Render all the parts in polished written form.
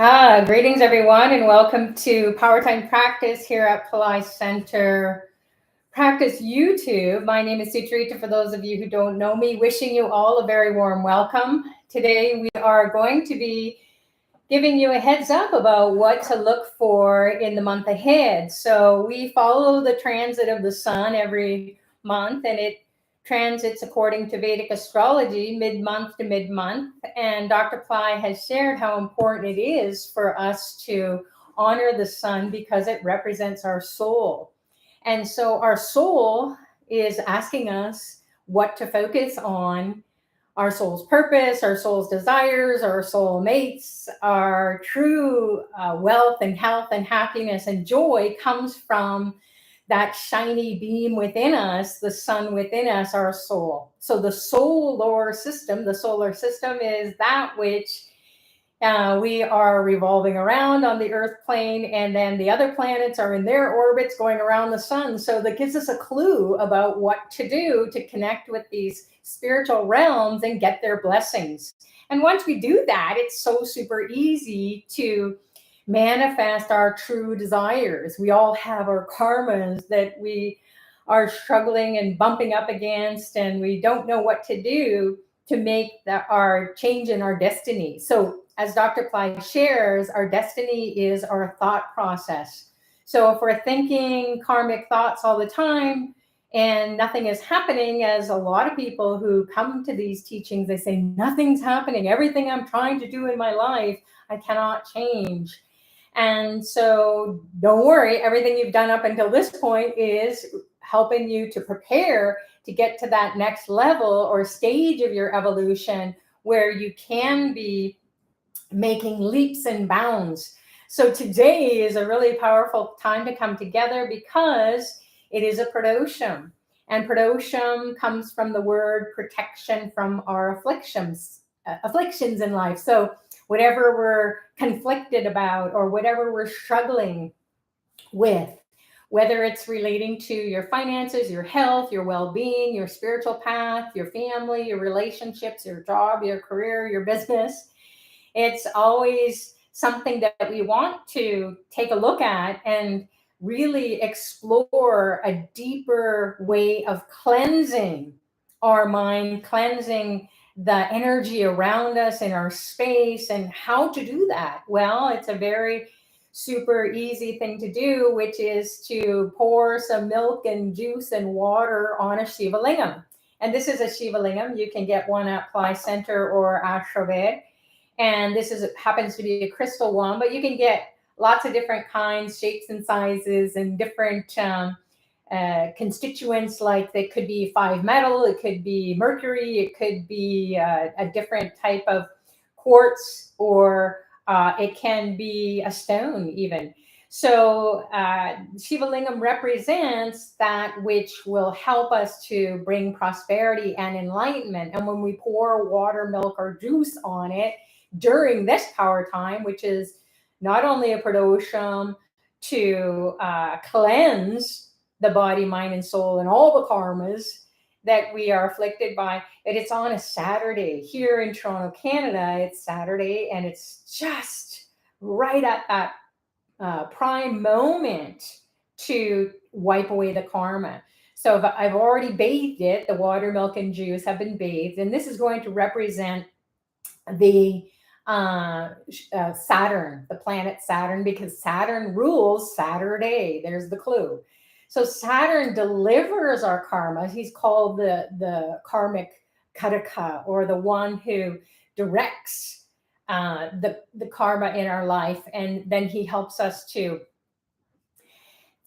Greetings everyone, and welcome to Powertime Practice here at Pillai Center Practice YouTube. My name is Sucharita. For those of you who don't know me, wishing you all a very warm welcome. Today we are going to be giving you a heads up about what to look for in the month ahead. So we follow the transit of the sun every month, and it transits according to Vedic astrology mid-month to mid-month. And Dr. Pillai has shared how important it is for us to honor the sun because it represents our soul. And so our soul is asking us what to focus on. Our soul's purpose, our soul's desires, our soul mates, our true wealth and health and happiness and joy comes from that shiny beam within us, the sun within us, our soul. So the solar system is that which we are revolving around on the earth plane, and then the other planets are in their orbits going around the sun. So that gives us a clue about what to do to connect with these spiritual realms and get their blessings. And once we do that, it's so super easy to manifest our true desires. We all have our karmas that we are struggling and bumping up against, and we don't know what to do to make our change in our destiny. So as Dr. Pillai shares, our destiny is our thought process. So if we're thinking karmic thoughts all the time and nothing is happening, as a lot of people who come to these teachings, they say, nothing's happening. Everything I'm trying to do in my life, I cannot change. And so don't worry, everything you've done up until this point is helping you to prepare to get to that next level or stage of your evolution where you can be making leaps and bounds. So today is a really powerful time to come together because it is a pradosham. And pradosham comes from the word protection from our afflictions in life. So whatever we're conflicted about or whatever we're struggling with, whether it's relating to your finances, your health, your well-being, your spiritual path, your family, your relationships, your job, your career, your business, it's always something that we want to take a look at and really explore a deeper way of cleansing our mind, cleansing the energy around us in our space. And how to do that? Well, it's a very super easy thing to do, which is to pour some milk and juice and water on a Shiva Lingam. And this is a Shiva Lingam. You can get one at Pillai Center or Ashraved. And this happens to be a crystal one, but you can get lots of different kinds, shapes and sizes, and different constituents. Like they could be 5 metal, it could be mercury, it could be a different type of quartz, or it can be a stone even. So Shiva Lingam represents that which will help us to bring prosperity and enlightenment. And when we pour water, milk, or juice on it during this power time, which is not only a pradosham to cleanse the body, mind, and soul and all the karmas that we are afflicted by, but it's on a Saturday. Here in Toronto, Canada, it's Saturday, and it's just right at that prime moment to wipe away the karma. So I've already bathed it. The water, milk, and juice have been bathed, and this is going to represent the Saturn, the planet Saturn, because Saturn rules Saturday. There's the clue. So Saturn delivers our karma. He's called the karmic kataka, or the one who directs the karma in our life. And then he helps us to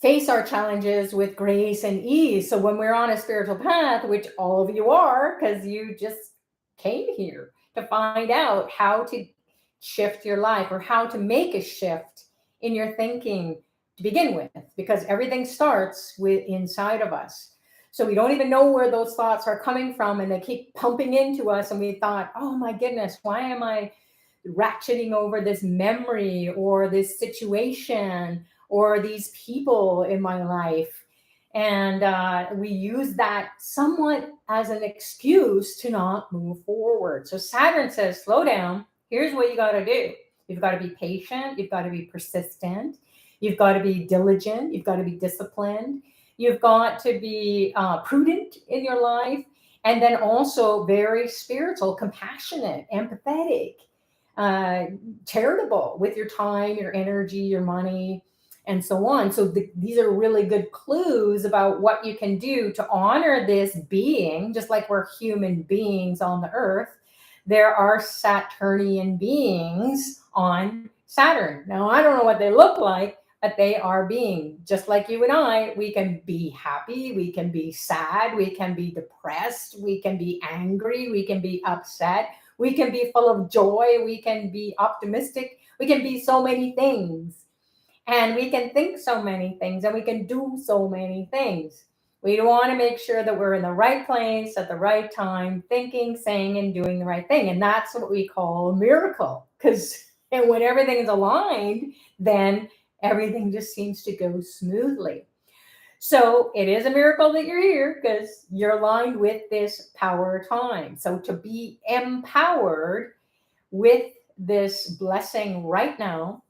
face our challenges with grace and ease. So when we're on a spiritual path, which all of you are, because you just came here to find out how to shift your life or how to make a shift in your thinking to begin with, because everything starts with inside of us. So we don't even know where those thoughts are coming from, and they keep pumping into us, and we thought, oh my goodness, why am I ratcheting over this memory or this situation or these people in my life? And we use that somewhat as an excuse to not move forward. So Saturn says, slow down. Here's what you got to do. You've got to be patient. You've got to be persistent. You've got to be diligent. You've got to be disciplined. You've got to be prudent in your life. And then also very spiritual, compassionate, empathetic, uh, charitable with your time, your energy, your money, and so on. So these are really good clues about what you can do to honor this being, just like we're human beings on the earth. There are Saturnian beings on Saturn. Now, I don't know what they look like, but they are being just like you and I. We can be happy, we can be sad, we can be depressed, we can be angry, we can be upset, we can be full of joy, we can be optimistic, we can be so many things. And we can think so many things and we can do so many things. We want to make sure that we're in the right place at the right time, thinking, saying, and doing the right thing. And that's what we call a miracle. Because when everything is aligned, then everything just seems to go smoothly. So it is a miracle that you're here because you're aligned with this power time. So to be empowered with this blessing right now,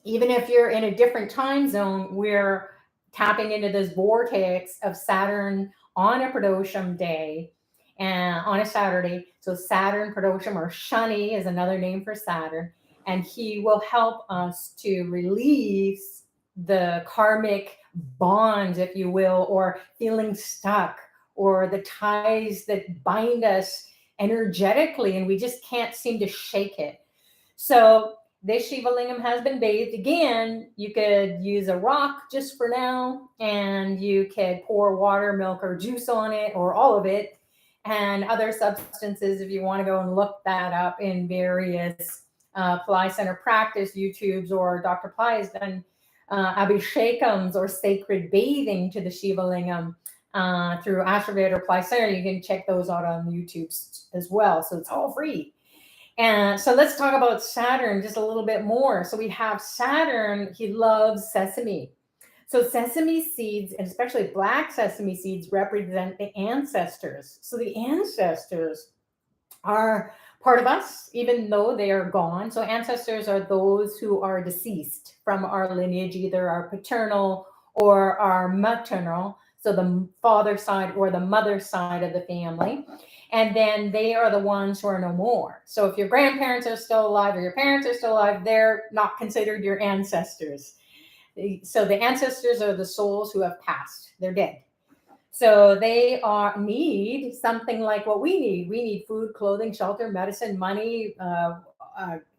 even if you're in a different time zone, we're tapping into this vortex of Saturn on a Pradosham day and on a Saturday. So Saturn Pradosham, or Shani is another name for Saturn, and he will help us to release the karmic bonds, if you will, or feeling stuck, or the ties that bind us energetically, and we just can't seem to shake it. So this Shiva Lingam has been bathed. Again, you could use a rock just for now, and you could pour water, milk, or juice on it, or all of it, and other substances if you want to go and look that up in various Pillai Center practice YouTubes, or Dr. Pillai has done abhishekams or sacred bathing to the Shiva Lingam through Ashraved or Pillai Center. You can check those out on YouTube as well. So it's all free. And so let's talk about Saturn just a little bit more. So we have Saturn, he loves sesame. So sesame seeds, and especially black sesame seeds, represent the ancestors. So the ancestors are part of us, even though they are gone. So ancestors are those who are deceased from our lineage, either our paternal or our maternal. So the father side or the mother side of the family. And then they are the ones who are no more. So if your grandparents are still alive or your parents are still alive, they're not considered your ancestors. So the ancestors are the souls who have passed. They're dead. So they need something like what we need. We need food, clothing, shelter, medicine, money,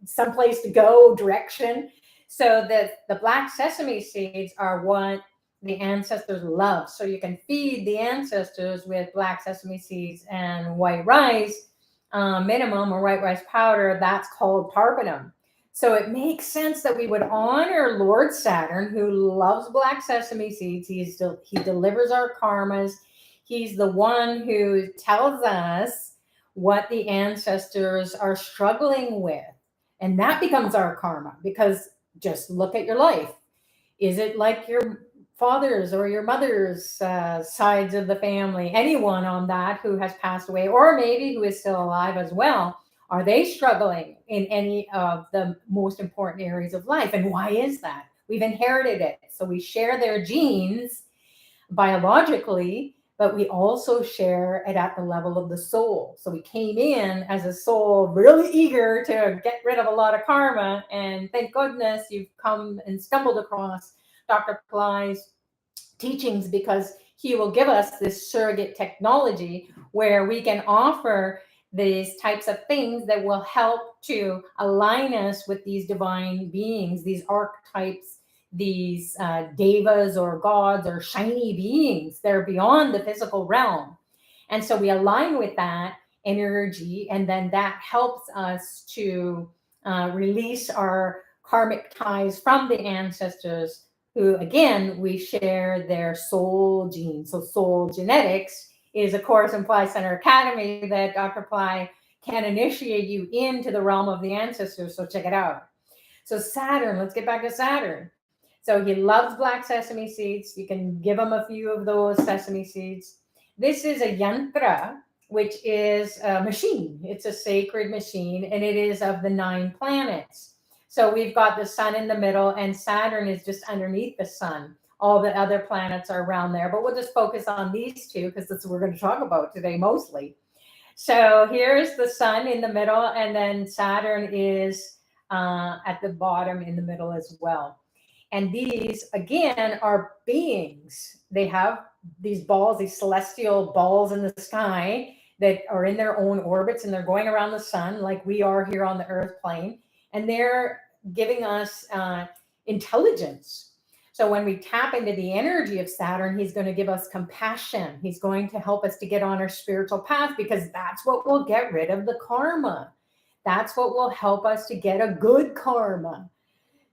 someplace to go, direction. So the black sesame seeds are what the ancestors love. So you can feed the ancestors with black sesame seeds and white rice minimum, or white rice powder. That's called tarpanam. So it makes sense that we would honor Lord Saturn, who loves black sesame seeds. He delivers our karmas. He's the one who tells us what the ancestors are struggling with. And that becomes our karma, because just look at your life. Is it like your father's or your mother's sides of the family, anyone on that who has passed away, or maybe who is still alive as well? Are they struggling in any of the most important areas of life? And why is that? We've inherited it. So we share their genes biologically, but we also share it at the level of the soul. So we came in as a soul really eager to get rid of a lot of karma. And thank goodness you've come and stumbled across Dr. Pillai's teachings, because he will give us this surrogate technology where we can offer these types of things that will help to align us with these divine beings, these archetypes, these devas or gods or shiny beings. They're beyond the physical realm. And so we align with that energy, and then that helps us to release our karmic ties from the ancestors, who, again, we share their soul genes. So soul genetics is a course in Pillai Center Academy that Dr. Pillai can initiate you into the realm of the ancestors. So check it out. So Saturn, let's get back to Saturn. So he loves black sesame seeds. You can give him a few of those sesame seeds. This is a yantra, which is a machine. It's a sacred machine, and it is of the 9 planets. So we've got the sun in the middle, and Saturn is just underneath the sun. All the other planets are around there, but we'll just focus on these two because that's what we're going to talk about today mostly. So here's the sun in the middle, and then Saturn is at the bottom in the middle as well. And these, again, are beings. They have these balls, these celestial balls in the sky that are in their own orbits, and they're going around the sun like we are here on the Earth plane. And they're giving us intelligence. So when we tap into the energy of Saturn, he's going to give us compassion. He's going to help us to get on our spiritual path, because that's what will get rid of the karma. That's what will help us to get a good karma.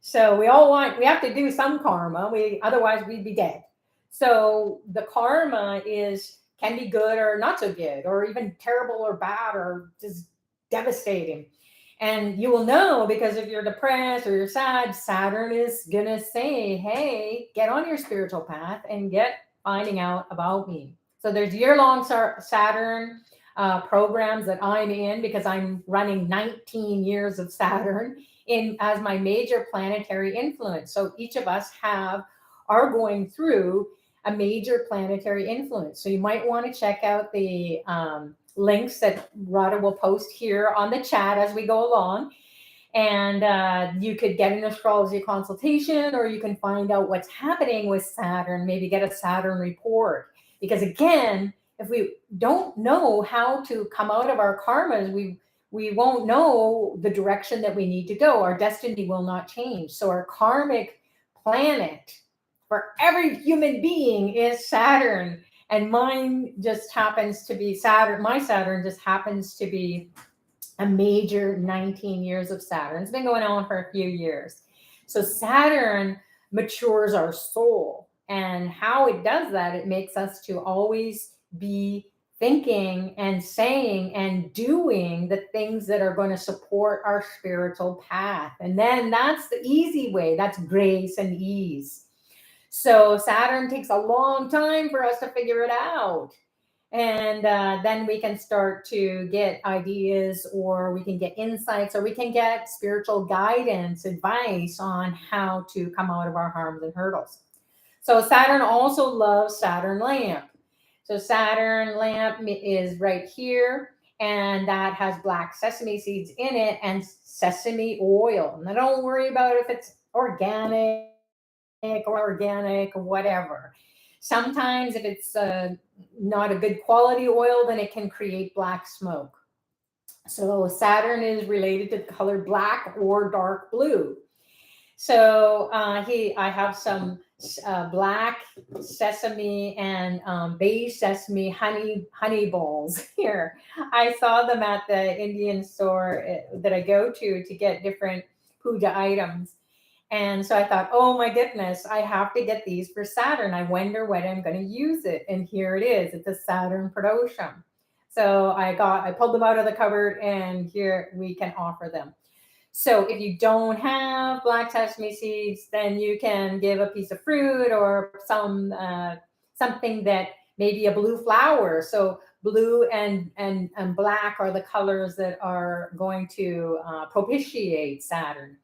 So we have to do some karma. Otherwise we'd be dead. So the karma can be good or not so good, or even terrible or bad or just devastating. And you will know, because if you're depressed or you're sad, Saturn is going to say, hey, get on your spiritual path and get finding out about me. So there's year-long Saturn programs that I'm in, because I'm running 19 years of Saturn as my major planetary influence. So each of us are going through a major planetary influence. So you might want to check out the links that Radha will post here on the chat as we go along. And you could get an astrology consultation, or you can find out what's happening with Saturn, maybe get a Saturn report. Because again, if we don't know how to come out of our karmas, we won't know the direction that we need to go. Our destiny will not change. So our karmic planet for every human being is Saturn. And mine just happens to be Saturn. My Saturn just happens to be a major 19 years of Saturn. It's been going on for a few years. So Saturn matures our soul. And how it does that, it makes us to always be thinking and saying and doing the things that are going to support our spiritual path. And then that's the easy way. That's grace and ease. So Saturn takes a long time for us to figure it out. And then we can start to get ideas, or we can get insights, or we can get spiritual guidance, advice on how to come out of our harms and hurdles. So Saturn also loves Saturn lamp. So Saturn lamp is right here, and that has black sesame seeds in it and sesame oil. Now don't worry about if it's organic or whatever. Sometimes if it's not a good quality oil, then it can create black smoke. So Saturn is related to the color black or dark blue. So I have some black sesame and beige sesame honey balls here. I saw them at the Indian store that I go to get different puja items. And so I thought, oh my goodness, I have to get these for Saturn. I wonder when I'm going to use it. And here it is. It's a Saturn Pradosham. So I pulled them out of the cupboard, and here we can offer them. So if you don't have black sesame seeds, then you can give a piece of fruit or something that maybe a blue flower. So blue and black are the colors that are going to propitiate Saturn.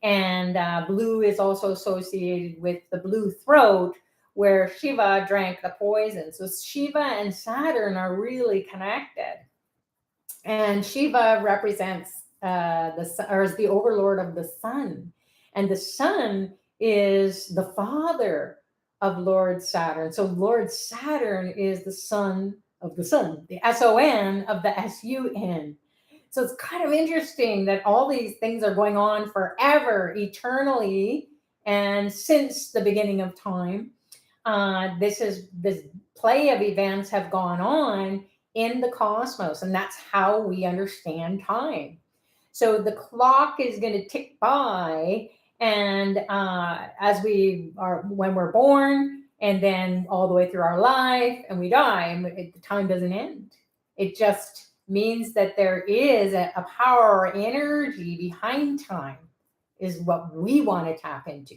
And blue is also associated with the blue throat, where Shiva drank the poison. So Shiva and Saturn are really connected. And Shiva represents is the overlord of the sun. And the sun is the father of Lord Saturn. So Lord Saturn is the son of the sun, the S-O-N of the S-U-N. So it's kind of interesting that all these things are going on forever, eternally, and since the beginning of time. This play of events have gone on in the cosmos, and that's how we understand time. So the clock is going to tick by, and when we're born, and then all the way through our life, and we die, and the time doesn't end. It just means that there is a power or energy behind time, is what we want to tap into.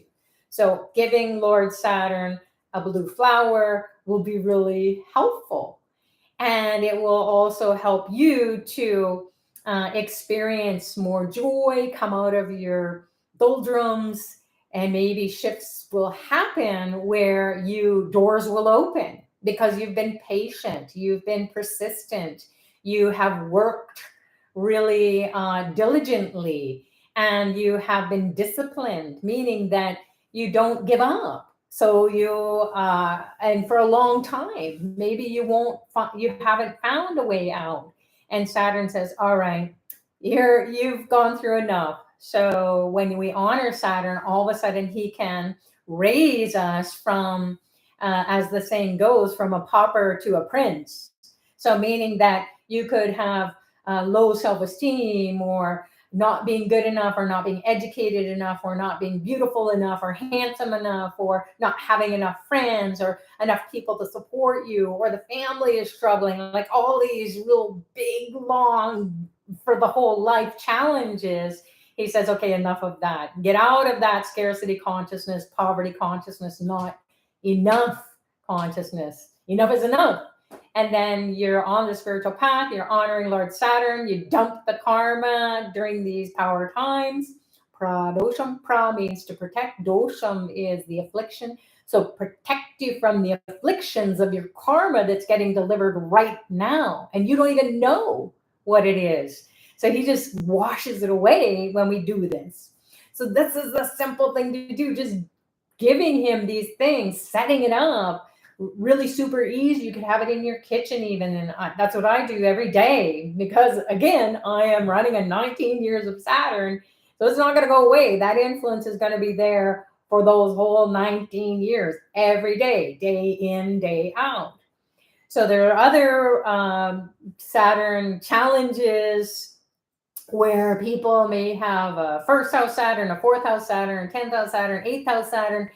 So giving Lord Saturn a blue flower will be really helpful. And it will also help you to experience more joy, come out of your doldrums, and maybe shifts will happen where doors will open because you've been patient, you've been persistent, you have worked really diligently, and you have been disciplined, meaning that you don't give up. So and for a long time, maybe you haven't found a way out. And Saturn says, all right, you've gone through enough. So when we honor Saturn, all of a sudden he can raise us from, as the saying goes, from a pauper to a prince. So meaning that you could have low self-esteem, or not being good enough, or not being educated enough, or not being beautiful enough, or handsome enough, or not having enough friends, or enough people to support you, or the family is struggling, like all these real big, long, for the whole life challenges. He says, okay, enough of that. Get out of that scarcity consciousness, poverty consciousness, not enough consciousness. Enough is enough. And then you're on the spiritual path, you're honoring Lord Saturn, you dump the karma during these power times. Pra dosham, pra means to protect, dosham is the affliction. So protect you from the afflictions of your karma that's getting delivered right now. And you don't even know what it is. So he just washes it away when we do this. So this is a simple thing to do, just giving him these things, setting it up. Really super easy. You could have it in your kitchen even. And that's what I do every day, because again, I am running a 19 years of Saturn. So it's not going to go away. That influence is going to be there for those whole 19 years, every day in, day out. So there are other Saturn challenges where people may have a first house Saturn, a fourth house Saturn, 10th house Saturn, 8th house Saturn,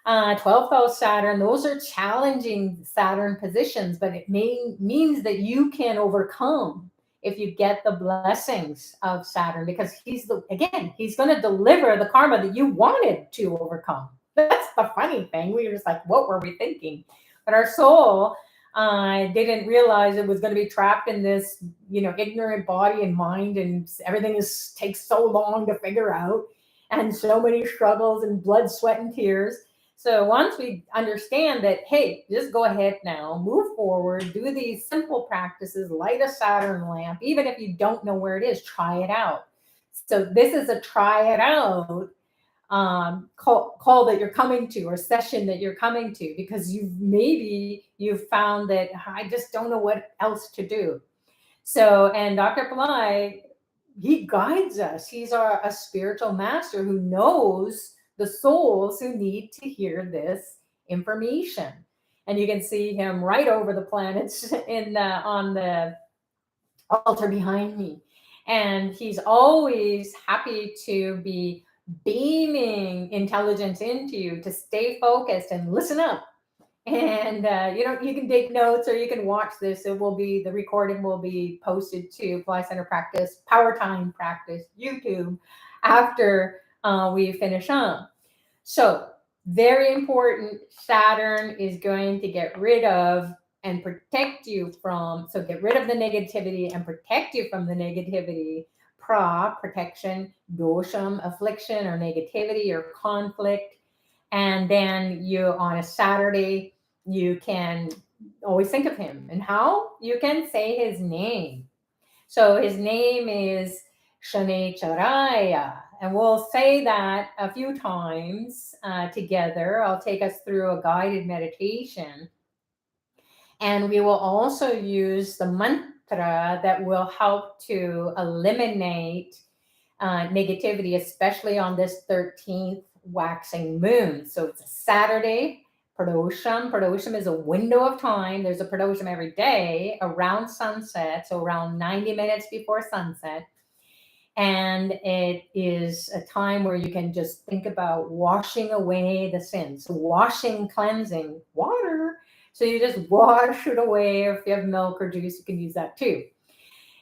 12th house Saturn. Those are challenging Saturn positions, but it means that you can overcome if you get the blessings of Saturn, because he's going to deliver the karma that you wanted to overcome. That's the funny thing. We were just like, what were we thinking? But our soul didn't realize it was going to be trapped in this, ignorant body and mind, and everything takes so long to figure out, and so many struggles and blood, sweat, and tears. So once we understand that, hey, just go ahead now, move forward, do these simple practices, light a Saturn lamp, even if you don't know where it is, try it out. So this is a try it out call that you're coming to, or session that you're coming to, because you've found that I just don't know what else to do. So, and Dr. Pillai, he guides us. He's a spiritual master who knows the souls who need to hear this information. And you can see him right over the planets on the altar behind me. And he's always happy to be beaming intelligence into you to stay focused and listen up. And you can take notes, or you can watch this. The recording will be posted to Pillai Center Practice, Powertime Practice, YouTube, after we finish up. So very important, Saturn is going to get rid of and protect you from, so get rid of the negativity and protect you from the negativity. Pra, protection, dosham, affliction or negativity or conflict. And then on a Saturday, you can always think of him. And how? You can say his name. So his name is Sucharita. And we'll say that a few times together. I'll take us through a guided meditation. And we will also use the mantra that will help to eliminate negativity, especially on this 13th waxing moon. So it's a Saturday, Pradosham. Pradosham is a window of time. There's a Pradosham every day around sunset, so around 90 minutes before sunset. And it is a time where you can just think about washing away the sins. So washing, cleansing, water. So you just wash it away. If you have milk or juice, you can use that too.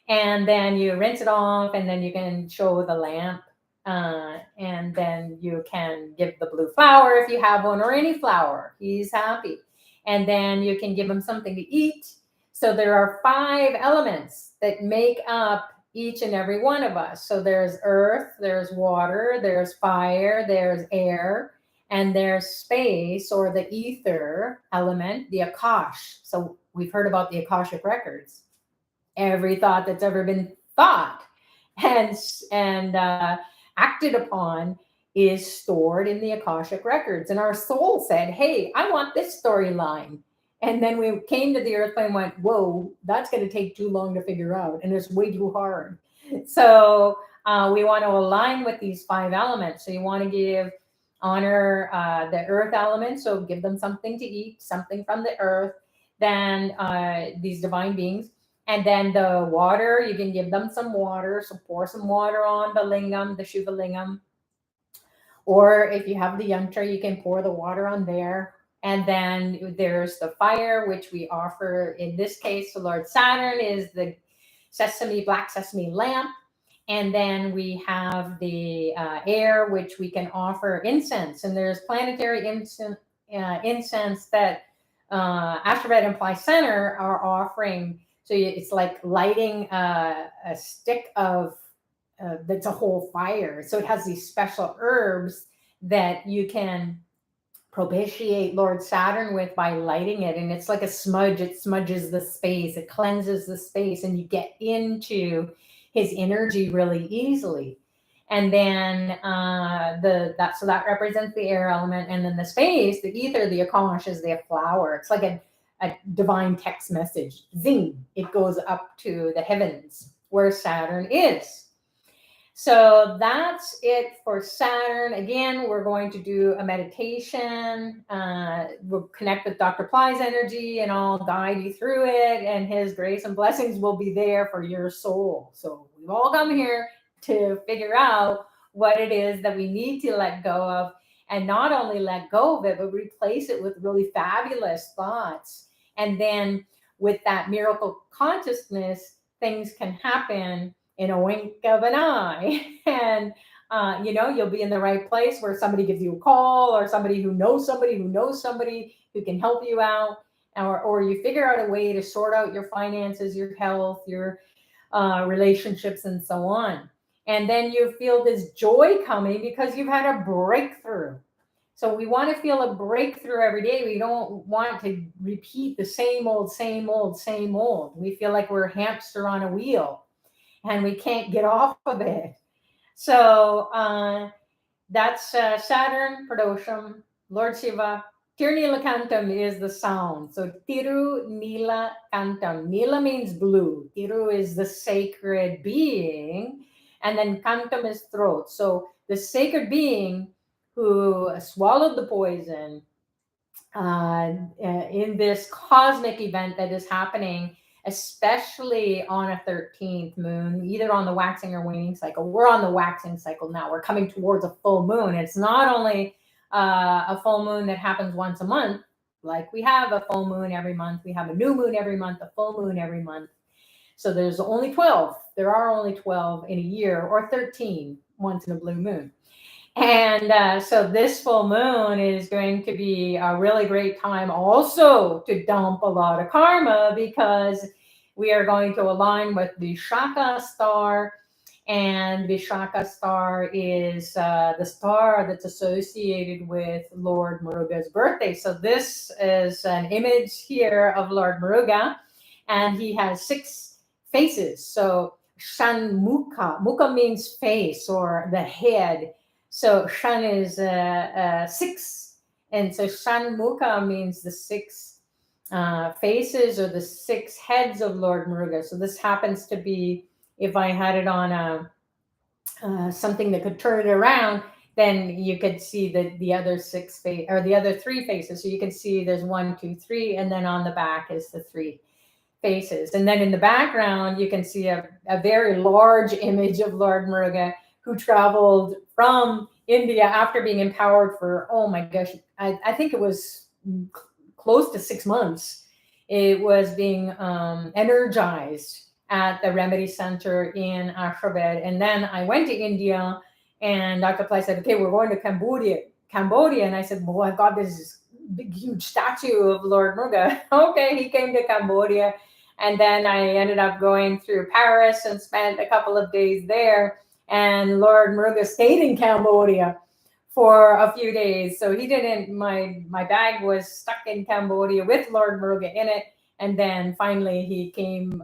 And then you rinse it off, and then you can show the lamp. And then you can give the blue flower if you have one, or any flower. He's happy. And then you can give him something to eat. So there are 5 elements that make up each and every one of us. So there's earth, there's water, there's fire, there's air, and there's space or the ether element, the Akash. So we've heard about the Akashic records. Every thought that's ever been thought and acted upon is stored in the Akashic records. And our soul said, hey, I want this storyline. And then we came to the earth plane and went, whoa, that's going to take too long to figure out. And it's way too hard. So we want to align with these 5 elements. So you want to honor the earth element. So give them something to eat, something from the earth. Then these divine beings. And then the water, you can give them some water. So pour some water on the lingam, the Shiva lingam. Or if you have the yantra, you can pour the water on there. And then there's the fire, which we offer in this case. So Lord Saturn is the black sesame lamp. And then we have the air, which we can offer incense. And there's planetary incense that Ashtabed and Pillai Center are offering. So it's like lighting a stick of that's a whole fire. So it has these special herbs that you can propitiate Lord Saturn with by lighting it. And it's like a smudge. It smudges the space. It cleanses the space. And you get into his energy really easily. And then so that represents the air element. And then the space, the ether, the Akash is the flower. It's like a divine text message. Zing. It goes up to the heavens where Saturn is. So that's it for Saturn. Again, we're going to do a meditation. We'll connect with Dr. Pillai's energy and I'll guide you through it. And his grace and blessings will be there for your soul. So we've all come here to figure out what it is that we need to let go of. And not only let go of it, but replace it with really fabulous thoughts. And then with that miracle consciousness, things can happen in a wink of an eye. And, you'll be in the right place where somebody gives you a call or somebody who knows somebody who can help you out. Or you figure out a way to sort out your finances, your health, your relationships, and so on. And then you feel this joy coming because you've had a breakthrough. So we want to feel a breakthrough every day. We don't want to repeat the same old. We feel like we're a hamster on a wheel and we can't get off of it. So that's Saturn, Pradosham, Lord Shiva. Tirnilakantam is the sound. So Tiru Nila Kantam. Nila means blue. Tiru is the sacred being. And then Kantam is throat. So the sacred being who swallowed the poison in this cosmic event that is happening, especially on a 13th moon, either on the waxing or waning cycle. We're on the waxing cycle now. We're coming towards a full moon. It's not only a full moon that happens once a month, like we have a full moon every month. We have a new moon every month, a full moon every month. So there's only 12. There are only 12 in a year, or 13 once in a blue moon. And so this full moon is going to be a really great time also to dump a lot of karma, because we are going to align with the Vishaka star. And Vishaka star is the star that's associated with Lord Muruga's birthday. So this is an image here of Lord Muruga, and he has 6 faces. So Shanmukha. Mukha means face or the head. So Shan is 6. And so Shanmukha means the 6 faces or the 6 heads of Lord Muruga. So this happens to be, if I had it on something that could turn it around, then you could see the other 6 or the other 3 faces. So you can see there's 1, 2, 3, and then on the back is the 3 faces. And then in the background, you can see a very large image of Lord Muruga, who traveled from India after being empowered for, oh my gosh, I think it was close to 6 months. It was being energized at the Remedy Center in Ashtabed. And then I went to India, and Dr. Pillai said, okay, we're going to Cambodia. And I said, well, I've got this big, huge statue of Lord Muruga. Okay, he came to Cambodia. And then I ended up going through Paris and spent a couple of days there. And Lord Muruga stayed in Cambodia for a few days. So he didn't, my bag was stuck in Cambodia with Lord Muruga in it. And then finally he came,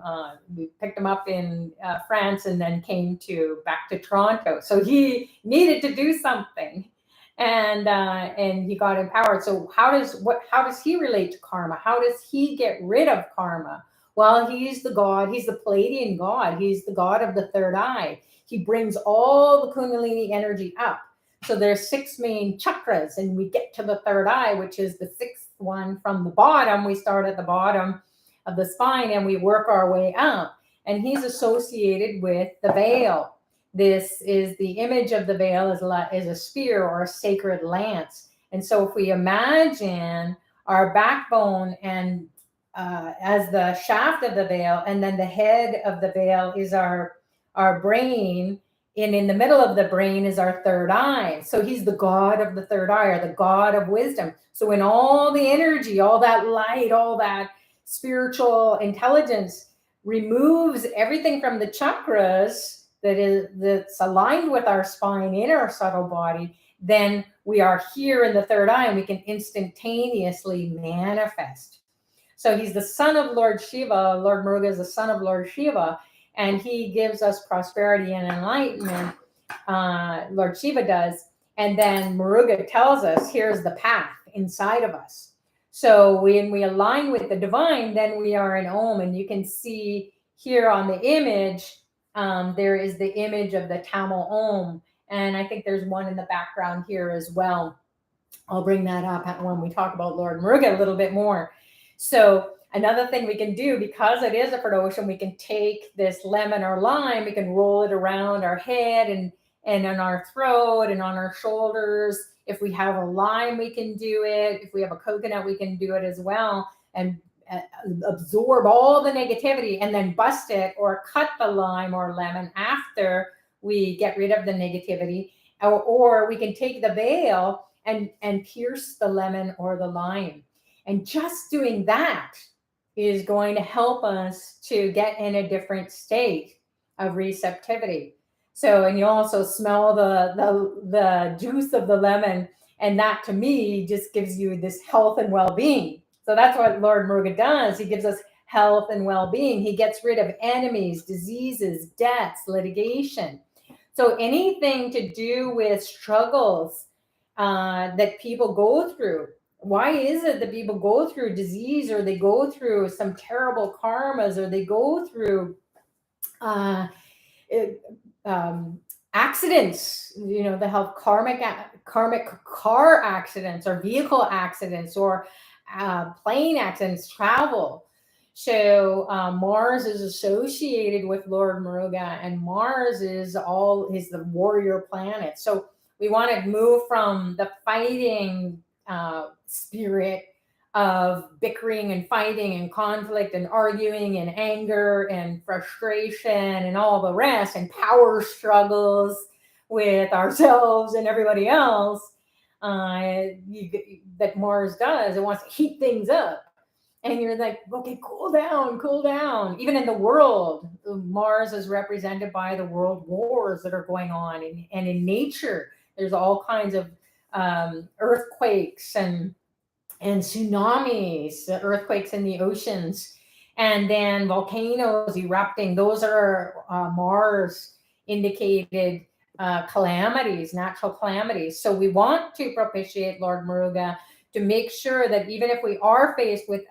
we picked him up in France and then came back to Toronto. So he needed to do something, and he got empowered. So how does he relate to karma? How does he get rid of karma? Well, he's the god, he's the Palladian god. He's the god of the third eye. He brings all the Kundalini energy up. So there's 6 main chakras, and we get to the third eye, which is the 6th one from the bottom. We start at the bottom of the spine and we work our way up. And he's associated with the veil. This is the image of the veil is a spear or a sacred lance. And so if we imagine our backbone and as the shaft of the veil, and then the head of the veil is our brain, and in the middle of the brain is our third eye. So he's the god of the third eye, or the god of wisdom. So when all the energy, all that light, all that spiritual intelligence removes everything from the chakras that's aligned with our spine in our subtle body, then we are here in the third eye and we can instantaneously manifest. So he's the son of Lord Shiva. Lord Muruga is the son of Lord Shiva, and he gives us prosperity and enlightenment. Lord Shiva does. And then Muruga tells us, here's the path inside of us. So when we align with the divine, then we are in Om. And you can see here on the image, there is the image of the Tamil Om. And I think there's one in the background here as well. I'll bring that up when we talk about Lord Muruga a little bit more. So another thing we can do, because it is a Pradosham, we can take this lemon or lime, we can roll it around our head and on our throat and on our shoulders. If we have a lime, we can do it. If we have a coconut, we can do it as well, and absorb all the negativity and then bust it or cut the lime or lemon after we get rid of the negativity. Or we can take the veil and pierce the lemon or the lime. And just doing that is going to help us to get in a different state of receptivity. So, and you also smell the juice of the lemon, and that to me just gives you this health and well-being. So that's what Lord Muruga does. He gives us health and well-being. He gets rid of enemies, diseases, debts, litigation. So anything to do with struggles that people go through. Why is it that people go through disease, or they go through some terrible karmas, or they go through accidents? You know, they have karmic car accidents or vehicle accidents or plane accidents, travel. So Mars is associated with Lord Muruga, and Mars is the warrior planet. So we want to move from the fighting spirit of bickering and fighting and conflict and arguing and anger and frustration and all the rest, and power struggles with ourselves and everybody else that Mars does. It wants to heat things up. And you're like, okay, cool down, cool down. Even in the world, Mars is represented by the world wars that are going on. And in nature, there's all kinds of earthquakes and tsunamis, earthquakes in the oceans, and then volcanoes erupting. Those are Mars indicated calamities, natural calamities. So we want to propitiate Lord Muruga to make sure that even if we are faced with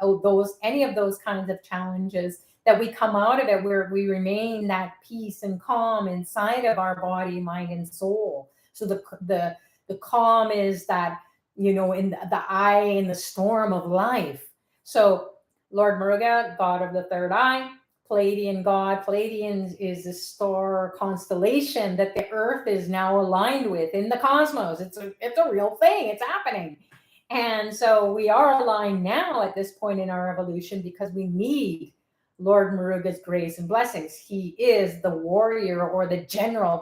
any of those kinds of challenges, that we come out of it where we remain that peace and calm inside of our body, mind, and soul. So the calm is that, you know, in the eye in the storm of life. So Lord Muruga, god of the third eye, Palladian god. Palladian is a star constellation that the Earth is now aligned with in the cosmos. It's a real thing. It's happening. And so we are aligned now at this point in our evolution because we need Lord Muruga's grace and blessings. He is the warrior or the general.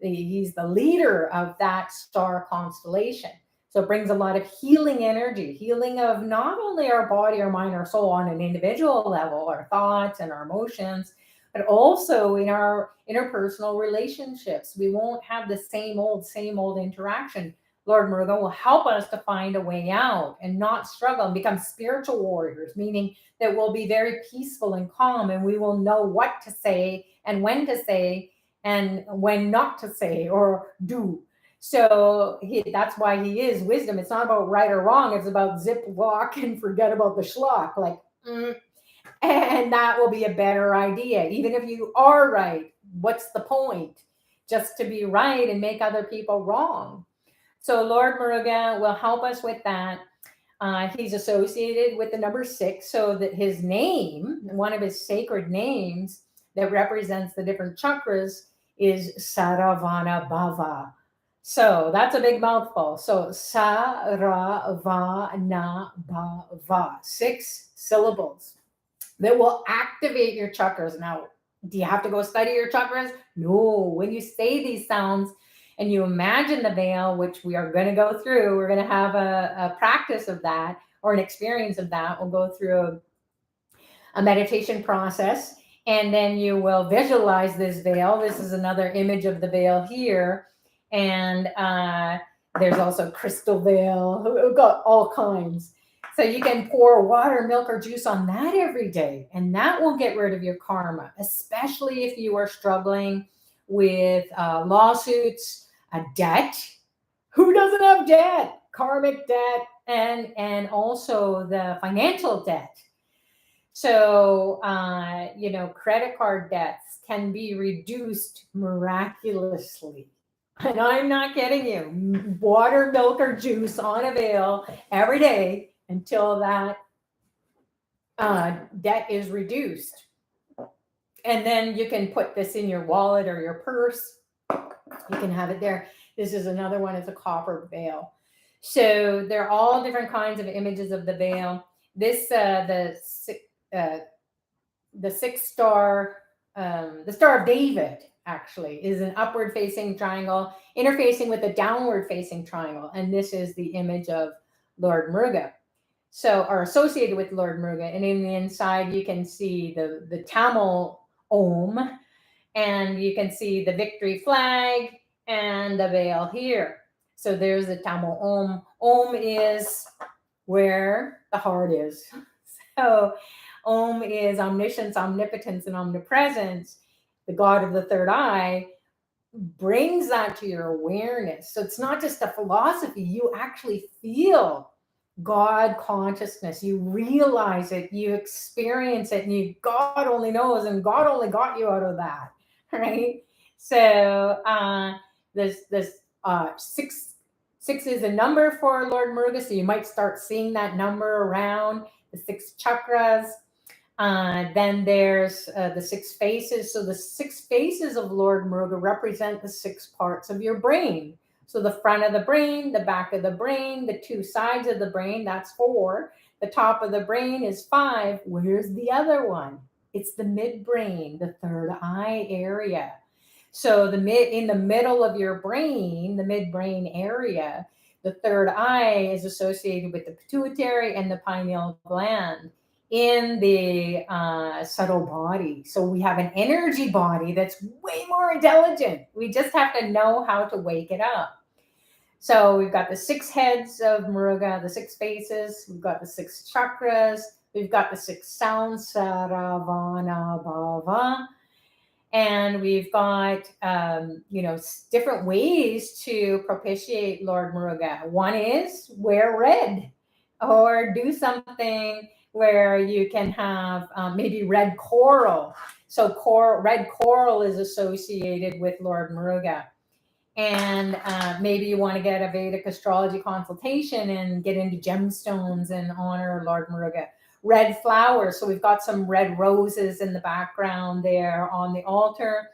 He's the leader of that star constellation. So it brings a lot of healing energy, healing of not only our body, our mind, our soul on an individual level, our thoughts and our emotions, but also in our interpersonal relationships. We won't have the same old interaction. Lord Murugan will help us to find a way out and not struggle and become spiritual warriors, meaning that we'll be very peaceful and calm, and we will know what to say and when to say and when not to say or do. So that's why he is wisdom. It's not about right or wrong. It's about zip, walk, and forget about the schlock. Like, and that will be a better idea. Even if you are right, what's the point? Just to be right and make other people wrong. So Lord Murugan will help us with that. He's associated with the number 6, so that his name, one of his sacred names that represents the different chakras, is Saravana Bhava. So that's a big mouthful. So Saravana Bhava, 6 syllables that will activate your chakras. Now, do you have to go study your chakras? No. When you say these sounds and you imagine the veil, which we are going to go through, we're going to have a practice of that or an experience of that. We'll go through a meditation process, and then you will visualize this veil. This is another image of the veil here. And there's also crystal veil. We've got all kinds. So you can pour water, milk, or juice on that every day, and that will get rid of your karma, especially if you are struggling with lawsuits, a debt. Who doesn't have debt? Karmic debt, and also the financial debt. So, credit card debts can be reduced miraculously. And I'm not kidding you. Water, milk, or juice on a veil every day until that debt is reduced. And then you can put this in your wallet or your purse. You can have it there. This is another one. It's a copper veil. So they're all different kinds of images of the veil. This, the 6 star, the Star of David, actually, is an upward facing triangle interfacing with a downward facing triangle. And this is the image of Lord Murugan. So, are associated with Lord Murugan. And in the inside, you can see the Tamil Om, and you can see the victory flag and the veil here. So there's the Tamil Om. Om is where the heart is. So Om is omniscience, omnipotence, and omnipresence. The God of the third eye brings that to your awareness. So it's not just a philosophy. You actually feel God consciousness. You realize it. You experience it. And God only knows, and God only got you out of that, right? So this 6 is a number for Lord Murugan. So you might start seeing that number around the 6 chakras. Then there's the 6 faces. So the 6 faces of Lord Murugan represent the 6 parts of your brain. So the front of the brain, the back of the brain, the 2 sides of the brain, that's 4. The top of the brain is 5. Where's the other one? It's the midbrain, the third eye area. So in the middle of your brain, the midbrain area, the third eye is associated with the pituitary and the pineal gland in the subtle body. So we have an energy body that's way more intelligent. We just have to know how to wake it up. So we've got the 6 heads of Murugan, the 6 faces. We've got the 6 chakras. We've got the 6 sounds, Saravana Bhava. And we've got, different ways to propitiate Lord Murugan. One is wear red or do something where you can have maybe red coral. So red coral is associated with Lord Murugan. And maybe you want to get a Vedic astrology consultation and get into gemstones and honor Lord Murugan. Red flowers. So we've got some red roses in the background there on the altar,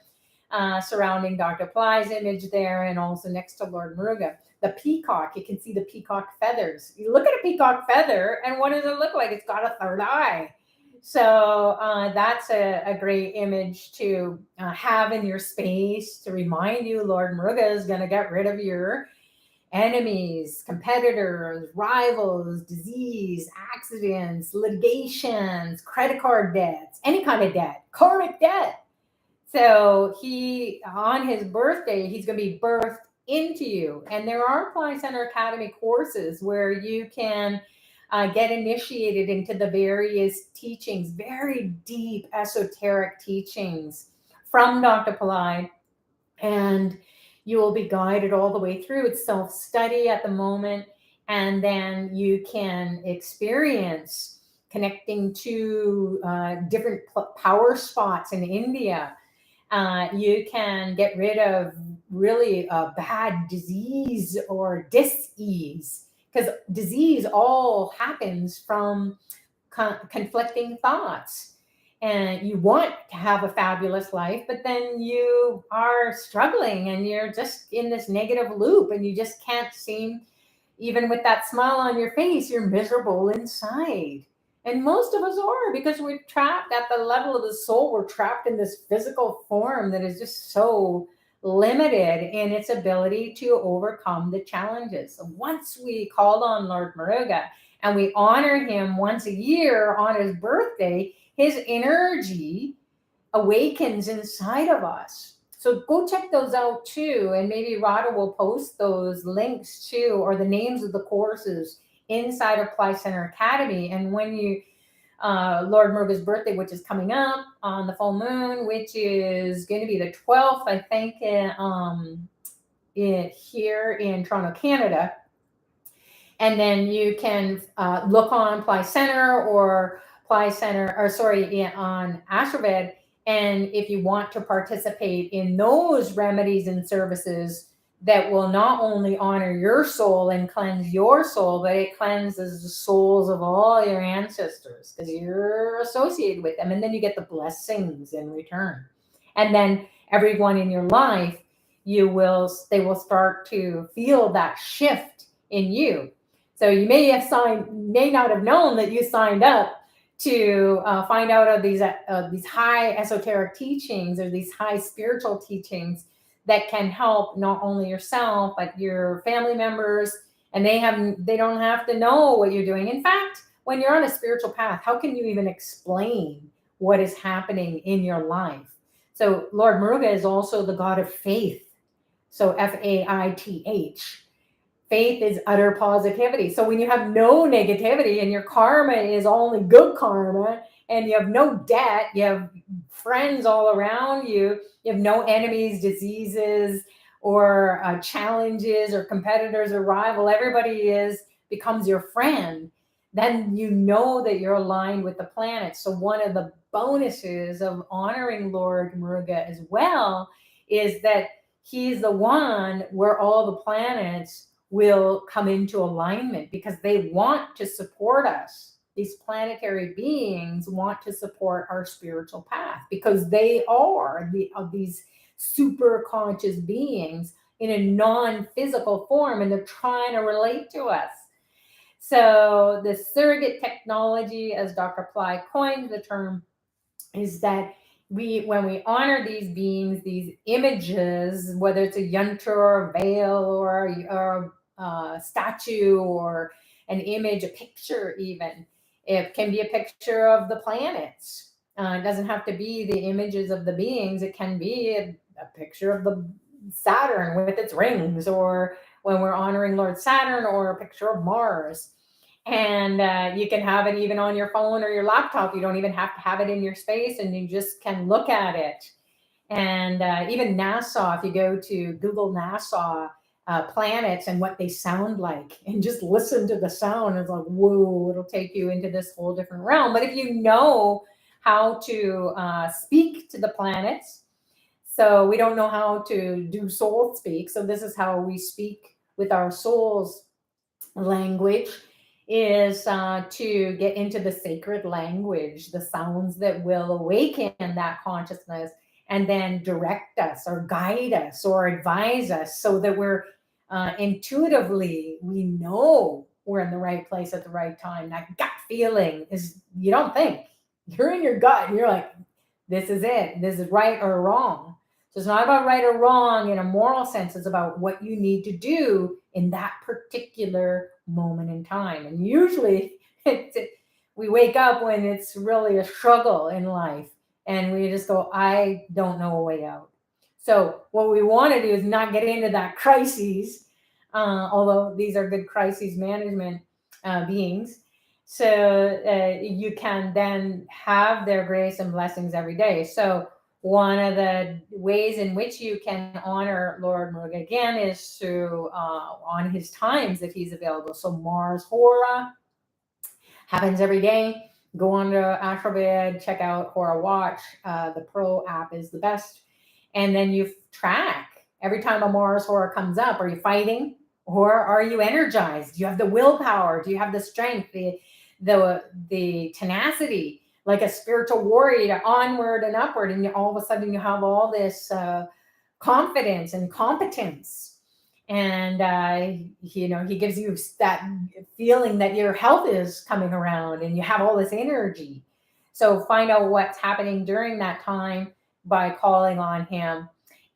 surrounding Dr. Pillai's image there, and also next to Lord Murugan. The peacock, you can see the peacock feathers. You look at a peacock feather, and what does it look like? It's got a third eye. So that's a great image to have in your space to remind you Lord Murugan is going to get rid of your enemies, competitors, rivals, disease, accidents, litigations, credit card debts, any kind of debt, karmic debt. So he, on his birthday, he's going to be birthed into you. And there are Pillai Center Academy courses where you can get initiated into the various teachings, very deep esoteric teachings from Dr. Pillai, and you will be guided all the way through. It's self-study at the moment, and then you can experience connecting to different power spots in India. You can get rid of really bad disease or dis-ease, because disease all happens from conflicting thoughts. And you want to have a fabulous life, but then you are struggling and you're just in this negative loop and you just can't seem, even with that smile on your face, you're miserable inside. And most of us are, because we're trapped at the level of the soul. We're trapped in this physical form that is just so limited in its ability to overcome the challenges. So once we called on Lord Muruga and we honor him once a year on his birthday, his energy awakens inside of us. So go check those out too. And maybe Radha will post those links too, or the names of the courses inside of Pillai Center Academy. And when you, Lord Muruga's birthday, which is coming up on the full moon, which is going to be the 12th, I think, here in Toronto, Canada. And then you can look on Pillai Center or Pillai Center, or sorry, on Ashraved. And if you want to participate in those remedies and services that will not only honor your soul and cleanse your soul, but it cleanses the souls of all your ancestors because you're associated with them. And then you get the blessings in return. And then everyone in your life, they will start to feel that shift in you. So you may not have known that you signed up to find out of these high esoteric teachings or these high spiritual teachings that can help not only yourself but your family members, and they don't have to know what you're doing. In fact, when you're on a spiritual path, how can you even explain what is happening in your life? So Lord Muruga is also the god of faith. So Faith. Faith is utter positivity. So when you have no negativity and your karma is only good karma, and you have no debt, you have friends all around you, you have no enemies, diseases, or challenges, or competitors, or rival, everybody becomes your friend, then you know that you're aligned with the planet. So one of the bonuses of honoring Lord Muruga as well is that he's the one where all the planets will come into alignment because they want to support us. These planetary beings want to support our spiritual path because they are these super conscious beings in a non-physical form, and they're trying to relate to us. So the surrogate technology, as Dr. Pillai coined the term, is that when we honor these beings, these images, whether it's a yantra or a veil or a statue or an image, a picture even, it can be a picture of the planets. It doesn't have to be the images of the beings. It can be a picture of the Saturn with its rings, or when we're honoring Lord Saturn, or a picture of Mars. And you can have it even on your phone or your laptop. You don't even have to have it in your space, and you just can look at it. And even NASA, if you go to Google NASA planets and what they sound like, and just listen to the sound, it's like, whoa, it'll take you into this whole different realm. But if you know how to speak to the planets, so we don't know how to do soul speak. So this is how we speak with our soul's language, is to get into the sacred language, the sounds that will awaken that consciousness and then direct us or guide us or advise us, so that we're intuitively, we know we're in the right place at the right time. That gut feeling is, you don't think, you're in your gut and you're like, this is it, this is right or wrong. So it's not about right or wrong in a moral sense. It's about what you need to do in that particular moment in time. And usually we wake up when it's really a struggle in life and we just go, I don't know a way out. So what we want to do is not get into that crises, although these are good crises management beings. So you can then have their grace and blessings every day. So one of the ways in which you can honor Lord Muruga again is through on his times if he's available. So Mars Hora happens every day. Go on to Astrobid, check out Hora Watch. The Pro app is the best. And then you track every time a Mars Hora comes up. Are you fighting or are you energized? Do you have the willpower? Do you have the strength, the tenacity, like a spiritual warrior, onward and upward? And all of a sudden you have all this confidence and competence. And he gives you that feeling that your health is coming around and you have all this energy. So find out what's happening during that time by calling on him.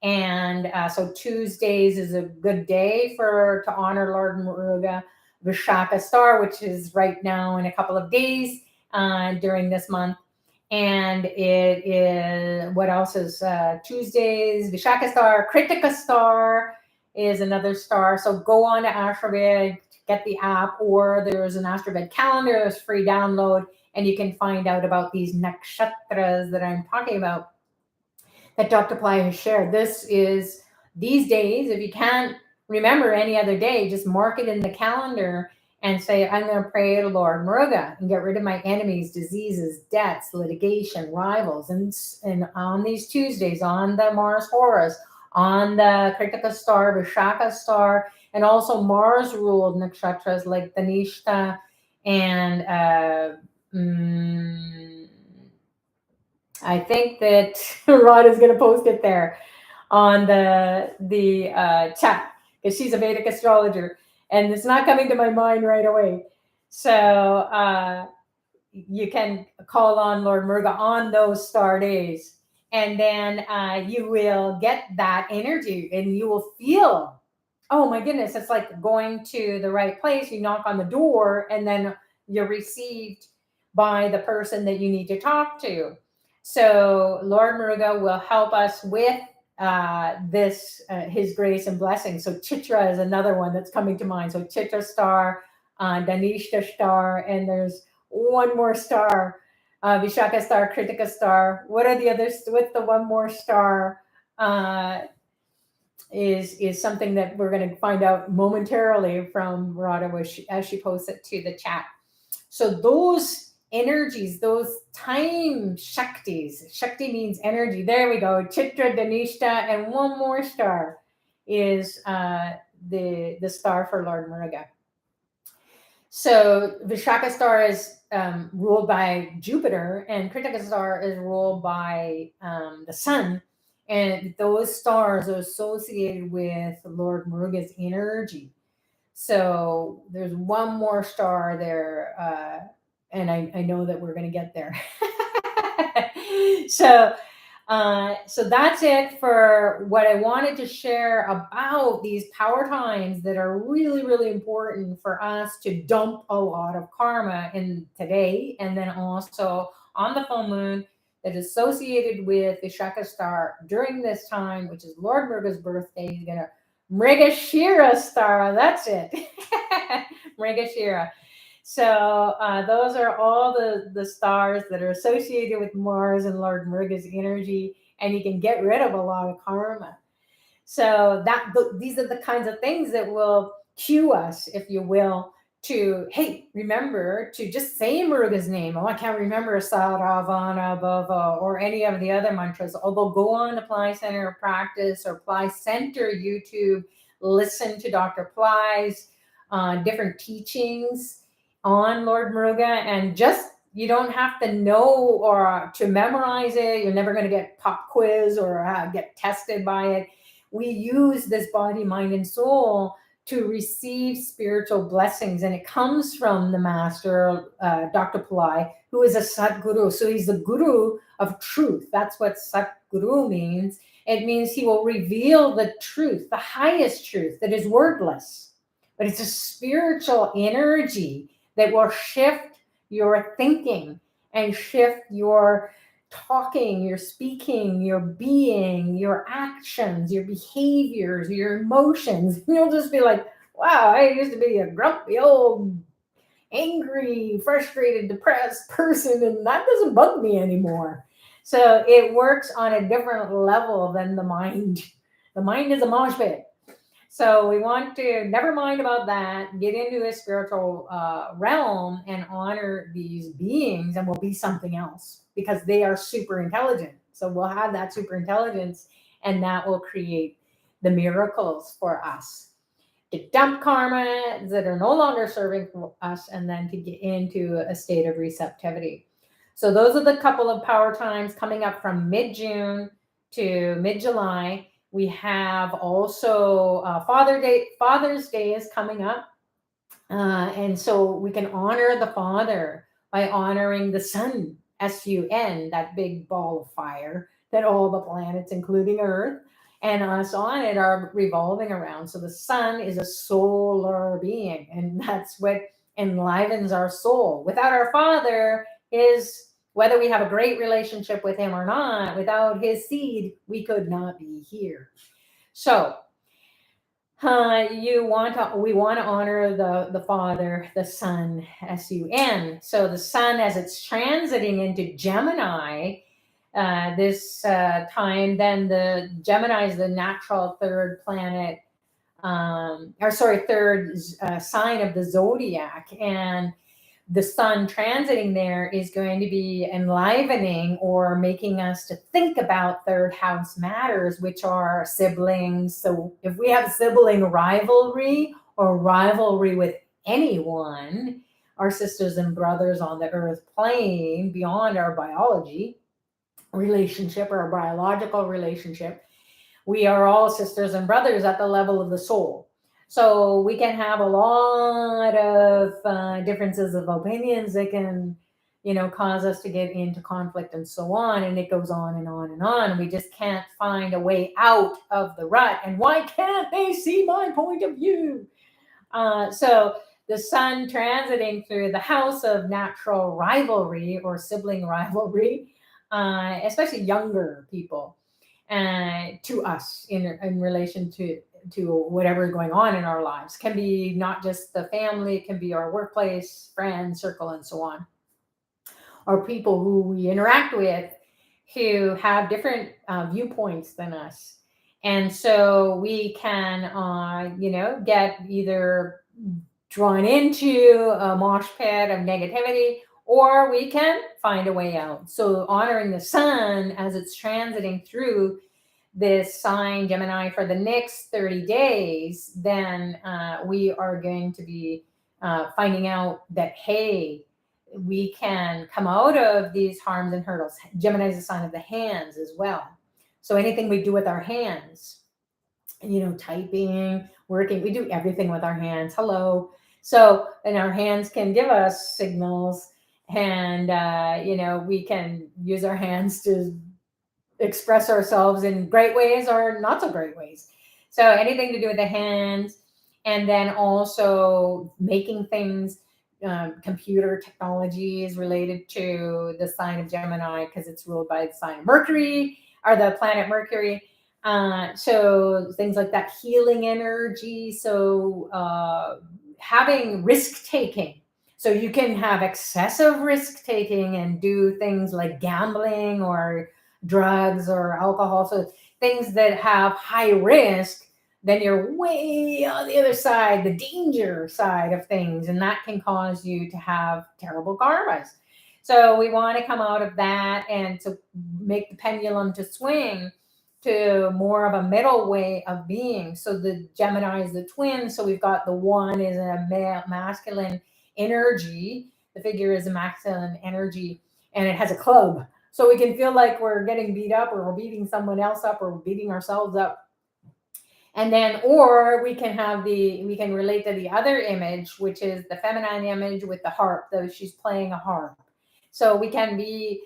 And so Tuesdays is a good day to honor Lord Muruga. Vishaka Star, which is right now in a couple of days during this month. And it is, what else is Tuesdays? Vishaka Star, Kritika Star is another star. So go on to Astrobid, get the app, or there's an Astrobid calendar, there's free download, and you can find out about these nakshatras that I'm talking about that Dr. Pillai has shared. This is these days, if you can't remember any other day, just mark it in the calendar and say, I'm going to pray to Lord Muruga and get rid of my enemies, diseases, debts, litigation, rivals. And on these Tuesdays, on the Mars Horus, on the Kritika Star, Vishaka Star, and also Mars ruled nakshatras like Dhanishta and I think that Rod is going to post it there on the chat because she's a Vedic astrologer, and it's not coming to my mind right away. So you can call on Lord Muruga on those star days, and then you will get that energy, and you will feel, oh my goodness, it's like going to the right place. You knock on the door, and then you're received by the person that you need to talk to. So Lord Muruga will help us with this, his grace and blessing. So Chitra is another one that's coming to mind. So Chitra star, Dhanishta star, and there's one more star, Vishaka star, Kritika star. What are the others with the one more star? Is something that we're going to find out momentarily from Radha as she posts it to the chat. So those energies, those time shaktis. Shakti means energy. There we go. Chitra, Dhanishta, and one more star is the star for Lord Muruga. So Vishaka star is ruled by Jupiter, and Kritika star is ruled by the sun. And those stars are associated with Lord Muruga's energy. So there's one more star there. And I know that we're going to get there. So that's it for what I wanted to share about these power times that are really, really important for us to dump a lot of karma in today, and then also on the full moon that is associated with Vishaka star during this time, which is Lord Muruga's birthday. He's going to Mrigashira star. That's it. Mrigashira. So those are all the stars that are associated with Mars and Lord Muruga's energy, and you can get rid of a lot of karma. So these are the kinds of things that will cue us, if you will, to, hey, remember to just say Muruga's name. Oh, I can't remember Saravana, Bhava, or any of the other mantras. Although go on Pillai Center Practice or Pillai Center YouTube, listen to Dr. Pillai's different teachings on Lord Muruga, and just, you don't have to know or to memorize it. You're never going to get pop quiz or get tested by it. We use this body, mind, and soul to receive spiritual blessings, and it comes from the master, Dr. Pillai, who is a Satguru. So he's the guru of truth. That's what Satguru means. It means he will reveal the truth, the highest truth that is wordless. But it's a spiritual energy that will shift your thinking and shift your talking, your speaking, your being, your actions, your behaviors, your emotions. You'll just be like, wow, I used to be a grumpy old angry, frustrated, depressed person, and that doesn't bug me anymore. So it works on a different level than the mind. The mind is a mosh pit. So we want to never mind about that, get into a spiritual realm and honor these beings, and we'll be something else because they are super intelligent. So we'll have that super intelligence, and that will create the miracles for us to dump karma that are no longer serving us and then to get into a state of receptivity. So those are the couple of power times coming up from mid-June to mid-July. We have also Father's Day is coming up. And so we can honor the Father by honoring the Sun, Sun, that big ball of fire that all the planets, including Earth, and us on it are revolving around. So the sun is a solar being, and that's what enlivens our soul. Without our Father, is whether we have a great relationship with him or not, without his seed, we could not be here. So we want to honor the Father, the Sun, Sun. So the Sun, as it's transiting into Gemini, this time, then the Gemini is the natural third planet, third sign of the zodiac, and the Sun transiting there is going to be enlivening or making us to think about third house matters, which are siblings. So if we have sibling rivalry or rivalry with anyone, our sisters and brothers on the earth plane beyond our biology relationship or a biological relationship, we are all sisters and brothers at the level of the soul. So we can have a lot of differences of opinions that can, cause us to get into conflict and so on. And it goes on and on and on. We just can't find a way out of the rut. And why can't they see my point of view? So the Sun transiting through the house of natural rivalry or sibling rivalry, especially younger people, to us in relation to whatever is going on in our lives. Can be not just the family, it can be our workplace, friends, circle, and so on, or people who we interact with who have different viewpoints than us. And so we can, get either drawn into a mosh pit of negativity, or we can find a way out. So honoring the Sun as it's transiting through this sign, Gemini, for the next 30 days, then we are going to be finding out that, hey, we can come out of these harms and hurdles. Gemini is a sign of the hands as well. So anything we do with our hands, typing, working, we do everything with our hands. Hello. So, and our hands can give us signals, and, we can use our hands to express ourselves in great ways or not so great ways. So anything to do with the hands, and then also making things, computer technologies related to the sign of Gemini, because it's ruled by the sign of Mercury, or the planet Mercury. So things like that, healing energy. So having risk taking. So you can have excessive risk taking and do things like gambling or drugs or alcohol. So things that have high risk, then you're way on the other side, the danger side of things. And that can cause you to have terrible karmas. So we want to come out of that and to make the pendulum to swing to more of a middle way of being. So the Gemini is the twin. So we've got the one is a masculine energy. The figure is a masculine energy, and it has a club. So we can feel like we're getting beat up, or we're beating someone else up, or we're beating ourselves up. And then, or we can relate to the other image, which is the feminine image with the harp, though she's playing a harp. So we can be,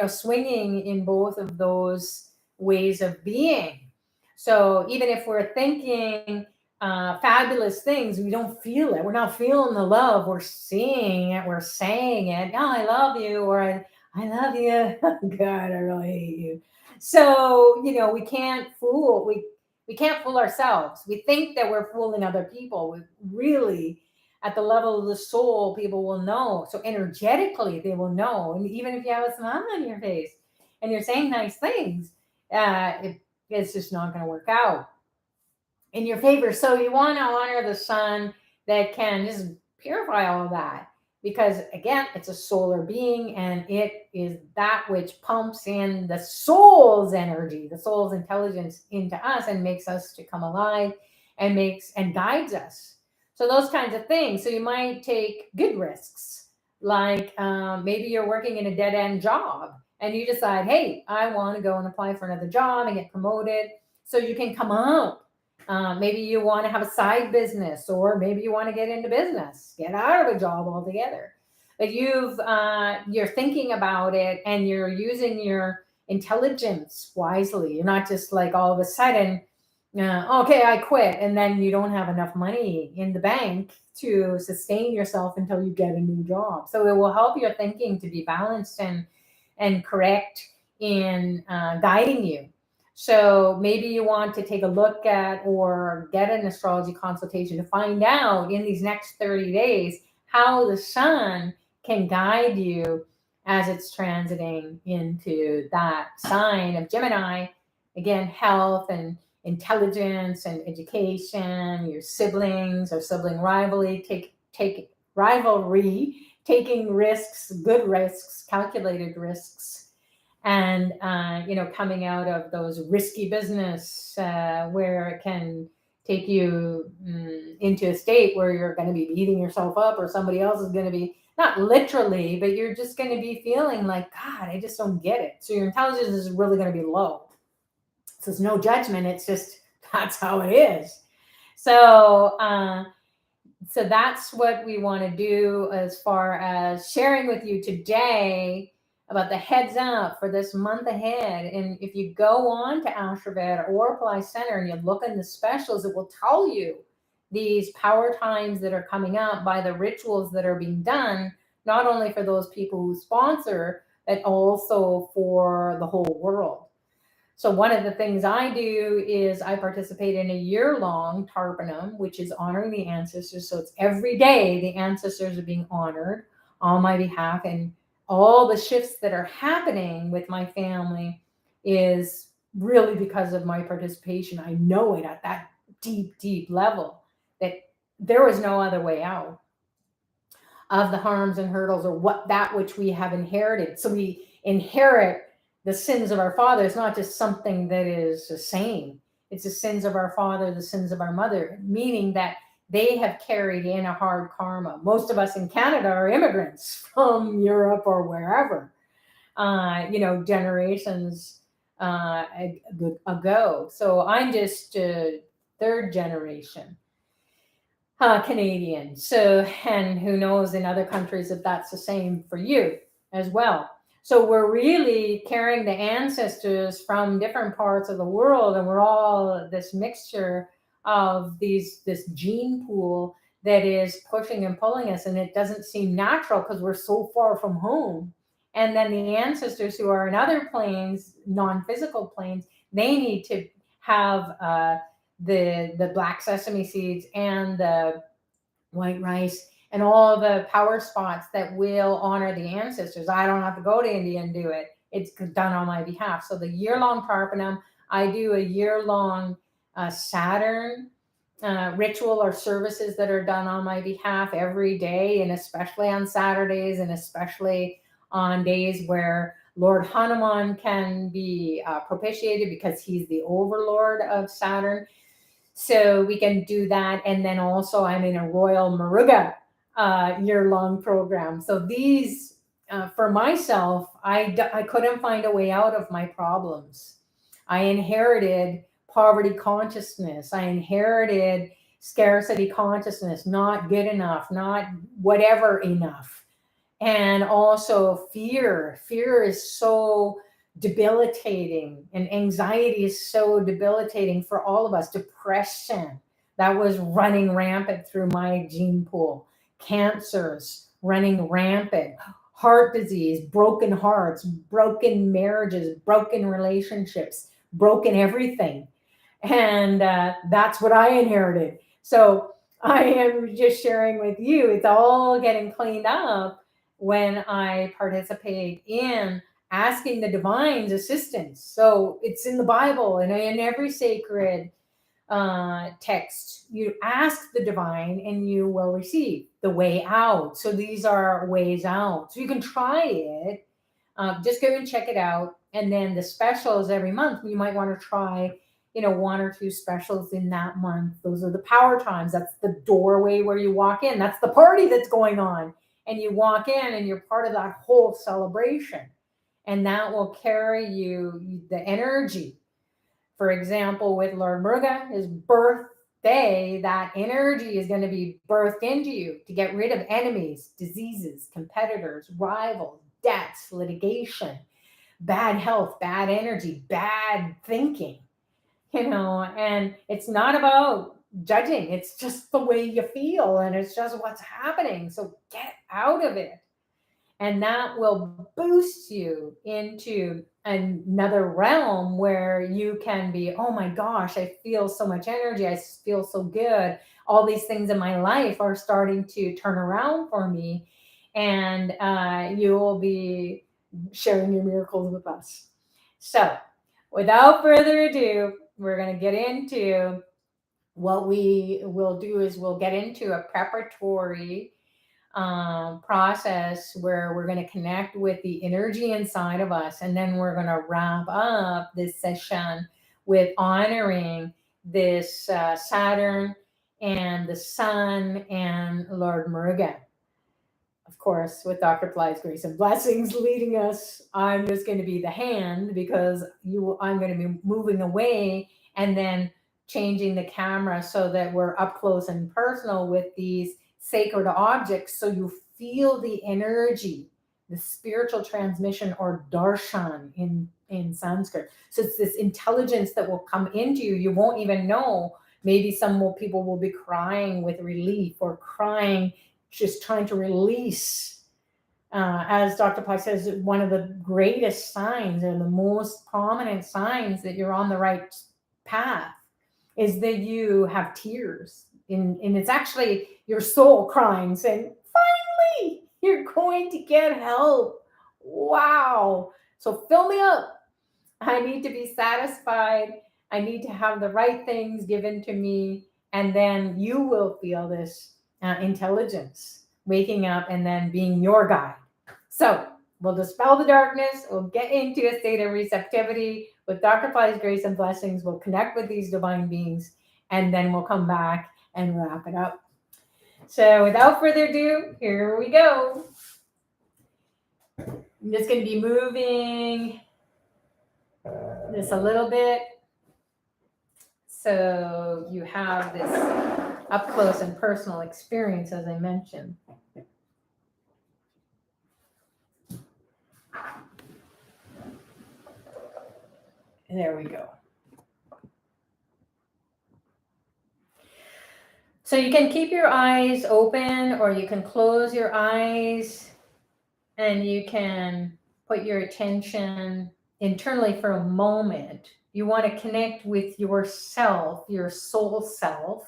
swinging in both of those ways of being. So even if we're thinking fabulous things, we don't feel it. We're not feeling the love. We're seeing it. We're saying it. Oh, I love you, or I love you. God, I really hate you. So we can't fool. We can't fool ourselves. We think that we're fooling other people. We really, at the level of the soul, people will know. So energetically, they will know. And even if you have a smile on your face and you're saying nice things, it's just not going to work out in your favor. So you want to honor the sun that can just purify all of that. Because again, it's a solar being, and it is that which pumps in the soul's energy, the soul's intelligence into us, and makes us to come alive, and guides us. So those kinds of things. So you might take good risks, like maybe you're working in a dead end job, and you decide, hey, I want to go and apply for another job and get promoted, so you can come out. Maybe you want to have a side business, or maybe you want to get into business, get out of a job altogether. But you're thinking about it, and you're using your intelligence wisely. You're not just like all of a sudden, okay, I quit, and then you don't have enough money in the bank to sustain yourself until you get a new job. So it will help your thinking to be balanced and correct in guiding you. So maybe you want to take a look at or get an astrology consultation to find out in these next 30 days how the sun can guide you as it's transiting into that sign of Gemini. Again, health and intelligence and education, your siblings or sibling rivalry, taking risks, good risks, calculated risks, and coming out of those risky business where it can take you into a state where you're going to be beating yourself up, or somebody else is going to be, not literally, but you're just going to be feeling like, God, I just don't get it. So your intelligence is really going to be low. So it's no judgment. It's just, that's how it is. So that's what we want to do as far as sharing with you today about the heads up for this month ahead. And if you go on to Ashravet or Pillai Center and you look in the specials, it will tell you these power times that are coming up by the rituals that are being done, not only for those people who sponsor, but also for the whole world. So one of the things I do is I participate in a year-long Tarpanam, which is honoring the ancestors. So it's every day the ancestors are being honored on my behalf. And all the shifts that are happening with my family is really because of my participation. I know it at that deep, deep level that there was no other way out of the harms and hurdles, or that which we have inherited. So we inherit the sins of our father. It's not just something that is the same. It's the sins of our father, the sins of our mother, meaning that they have carried in a hard karma. Most of us in Canada are immigrants from Europe or wherever, generations ago. So I'm just third generation Canadian. So, and who knows in other countries if that's the same for you as well. So we're really carrying the ancestors from different parts of the world, and we're all this mixture of this gene pool that is pushing and pulling us, and it doesn't seem natural because we're so far from home. And then the ancestors who are in other planes, non-physical planes, they need to have the black sesame seeds and the white rice and all the power spots that will honor the ancestors. I don't have to go to India and do it. It's done on my behalf. So the year-long Tarpanam, I do a year-long Saturn ritual or services that are done on my behalf every day, and especially on Saturdays, and especially on days where Lord Hanuman can be propitiated because he's the overlord of Saturn. So we can do that. And then also I'm in a Royal Muruga year-long program. So these, for myself, I couldn't find a way out of my problems. I inherited poverty consciousness. I inherited scarcity consciousness, not good enough, not whatever enough. And also fear. Fear is so debilitating, and anxiety is so debilitating for all of us. Depression, that was running rampant through my gene pool. Cancers running rampant. Heart disease, broken hearts, broken marriages, broken relationships, broken everything. And that's what I inherited. So I am just sharing with you, it's all getting cleaned up when I participate in asking the divine's assistance. So it's in the Bible and in every sacred text. You ask the divine and you will receive the way out. So these are ways out. So you can try it. Just go and check it out. And then the specials every month, you might want to try, one or two specials in that month. Those are the power times. That's the doorway where you walk in. That's the party that's going on. And you walk in and you're part of that whole celebration. And that will carry you the energy. For example, with Lord Muruga, his birthday, that energy is going to be birthed into you to get rid of enemies, diseases, competitors, rivals, debts, litigation, bad health, bad energy, bad thinking, and it's not about judging. It's just the way you feel and it's just what's happening. So get out of it. And that will boost you into another realm where you can be, oh my gosh, I feel so much energy. I feel so good. All these things in my life are starting to turn around for me. And you will be sharing your miracles with us. So without further ado, we're going to get into what we will do is we'll get into a preparatory process where we're going to connect with the energy inside of us. And then we're going to wrap up this session with honoring this Saturn and the Sun and Lord Murugan. Of course, with Dr. Pillai's grace and blessings leading us, I'm just going to be the hand because I'm going to be moving away and then changing the camera so that we're up close and personal with these sacred objects, so you feel the energy, the spiritual transmission, or darshan in Sanskrit. So it's this intelligence that will come into you. You won't even know. Maybe people will be crying with relief or crying, just trying to release. As Dr. Pillai says, one of the greatest signs or the most prominent signs that you're on the right path is that you have tears. And it's actually your soul crying, saying, finally, you're going to get help. Wow. So fill me up. I need to be satisfied. I need to have the right things given to me. And then you will feel this intelligence waking up and then being your guide. So we'll dispel the darkness. We'll get into a state of receptivity with Dr. Pillai's grace and blessings. We'll connect with these divine beings, and then we'll come back and wrap it up. So without further ado, here we go. I'm just going to be moving this a little bit so you have this up close and personal experience, as I mentioned. There we go. So you can keep your eyes open or you can close your eyes and you can put your attention internally for a moment. You want to connect with yourself, your soul self.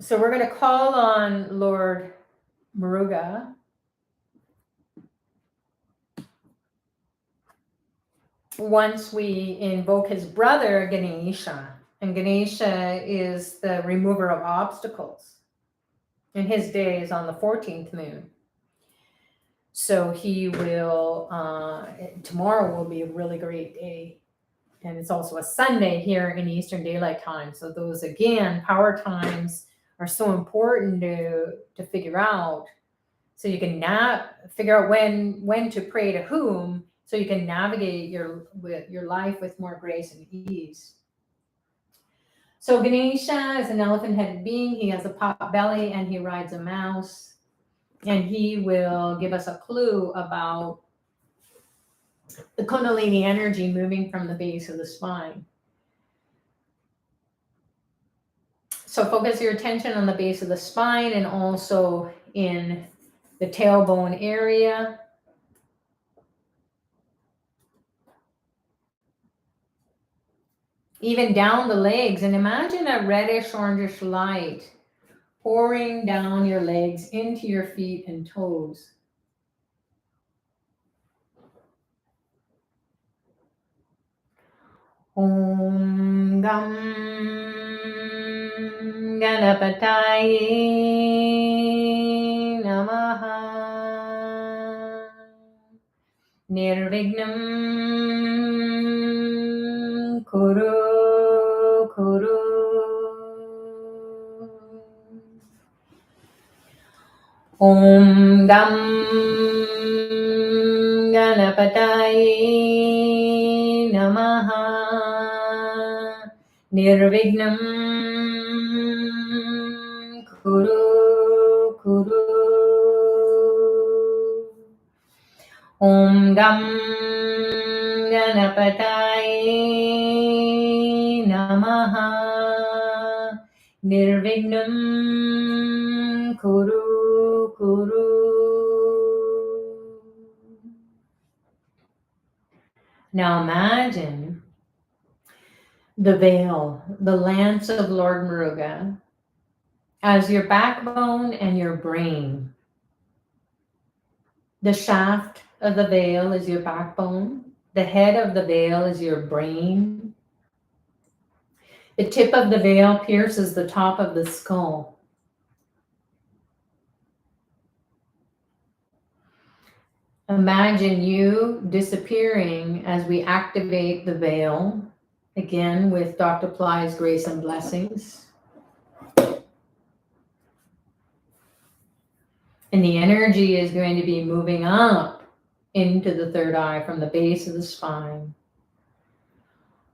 So we're going to call on Lord Muruga. Once we invoke his brother Ganesha, and Ganesha is the remover of obstacles, and his day is on the 14th moon. So he will, tomorrow will be a really great day. And it's also a Sunday here in Eastern Daylight Time. So those, again, power times are so important to figure out. So you can figure out when to pray to whom, so you can navigate your life with more grace and ease. So Ganesha is an elephant-headed being. He has a pot belly and he rides a mouse. And he will give us a clue about the Kundalini energy moving from the base of the spine. So focus your attention on the base of the spine and also in the tailbone area. Even down the legs, and imagine a reddish orangish light pouring down your legs into your feet and toes. Om Gam Ganapataye Namaha Nirvignam Kuru Kuru Om Gam Ganapataye Namaha Nirvignam Kuru Kuru Om Gam Ganapataye Namaha Nirvignam Kuru Kuru. Now imagine the veil, the lance of Lord Muruga, as your backbone and your brain. The shaft of the veil is your backbone. The head of the veil is your brain. The tip of the veil pierces the top of the skull. Imagine you disappearing as we activate the veil, again with Dr. Pillai's grace and blessings. And the energy is going to be moving up into the third eye from the base of the spine.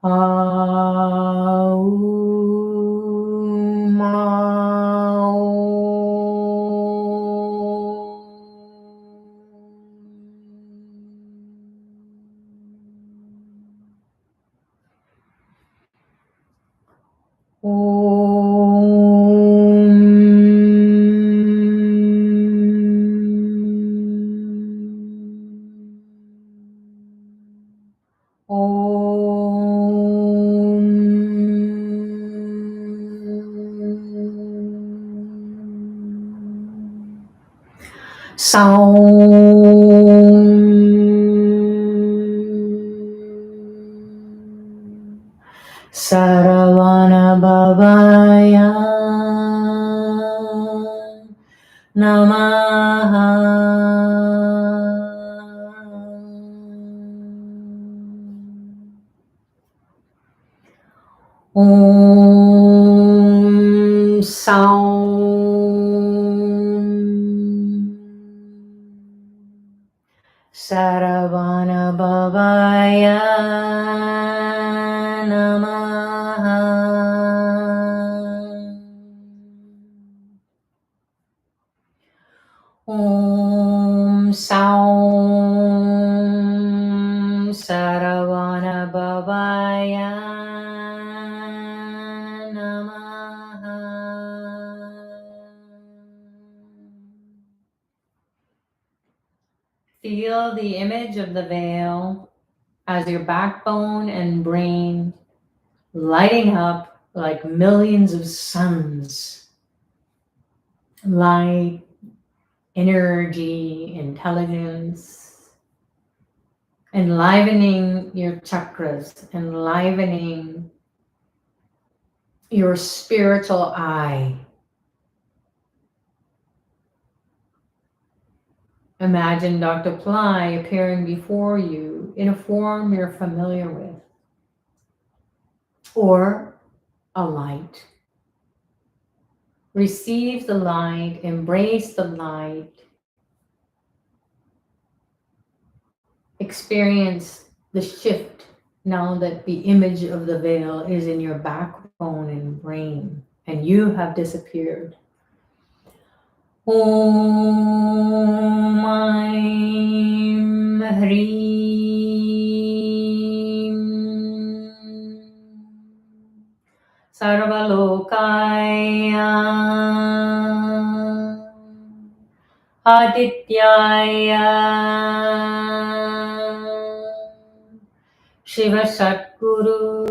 Aum, Saravana Bhavaya Namaha Om Saum Saravana Bhavaya Namaha Om Saum Saravana Bhavaya Namaha. Feel the image of the veil as your backbone and brain lighting up like millions of suns. Light, energy, intelligence, enlivening your chakras, enlivening your spiritual eye. Imagine Dr. Pillai appearing before you in a form you're familiar with, or a light. Receive the light, embrace the light, experience the shift now that the image of the veil is in your backbone backbone and brain, and you have disappeared. Om Aim Hreem Sarvalokaya Adityaya Shiva Satguru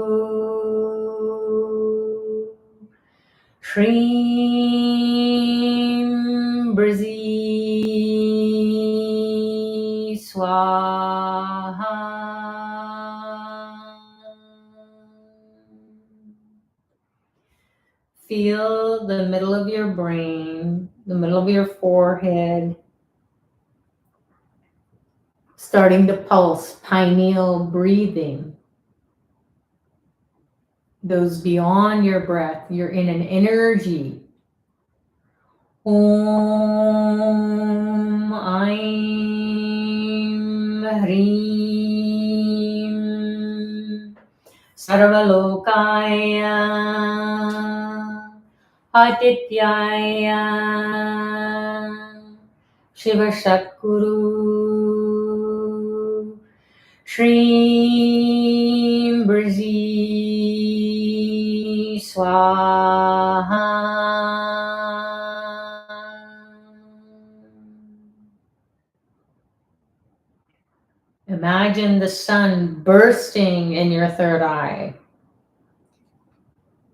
Shreem Brizzy Swaha. Feel the middle of your brain, the middle of your forehead, starting to pulse, pineal breathing. Goes beyond your breath. You're in an energy. Om Aim Hreem Sarvalokaya Adityaya Shiva Satguru Shreem Brizzy Swaha. Imagine the sun bursting in your third eye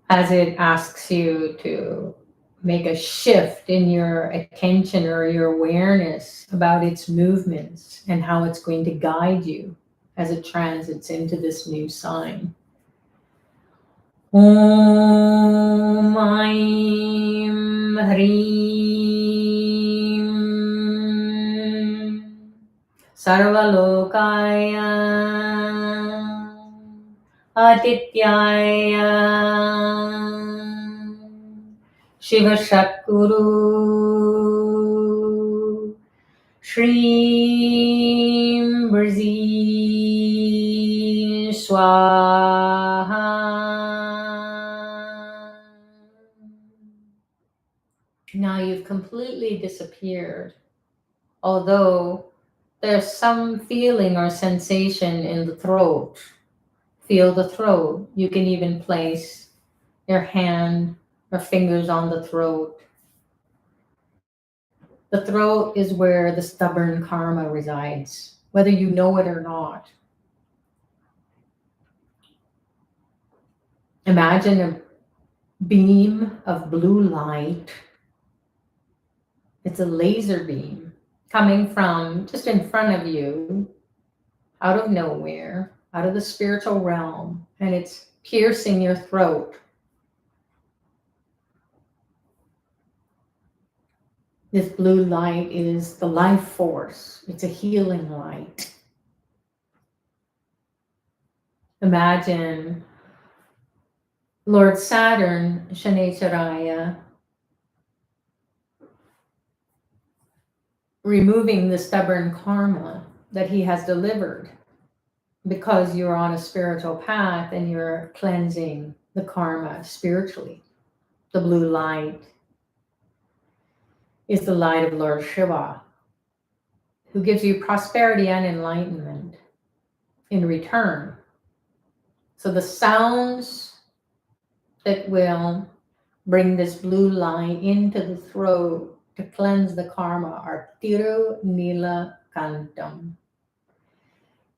as it asks you to make a shift in your attention or your awareness about its movements and how it's going to guide you as it transits into this new sign. Om Aim Hreem Sarvalokaya Adityaya Shiva Satguru Shreem Brizzy Swaha. Now you've completely disappeared, although there's some feeling or sensation in the throat. Feel the throat. You can even place your hand or fingers on the throat. The throat is where the stubborn karma resides, whether you know it or not. Imagine a beam of blue light. It's a laser beam coming from just in front of you, out of nowhere, out of the spiritual realm, and it's piercing your throat. This blue light is the life force. It's a healing light. Imagine Lord Saturn, Sucharita, removing the stubborn karma that he has delivered because you're on a spiritual path and you're cleansing the karma spiritually. The blue light is the light of Lord Shiva, who gives you prosperity and enlightenment in return. So the sounds that will bring this blue light into the throat to cleanse the karma are Tiru Nila Kantam.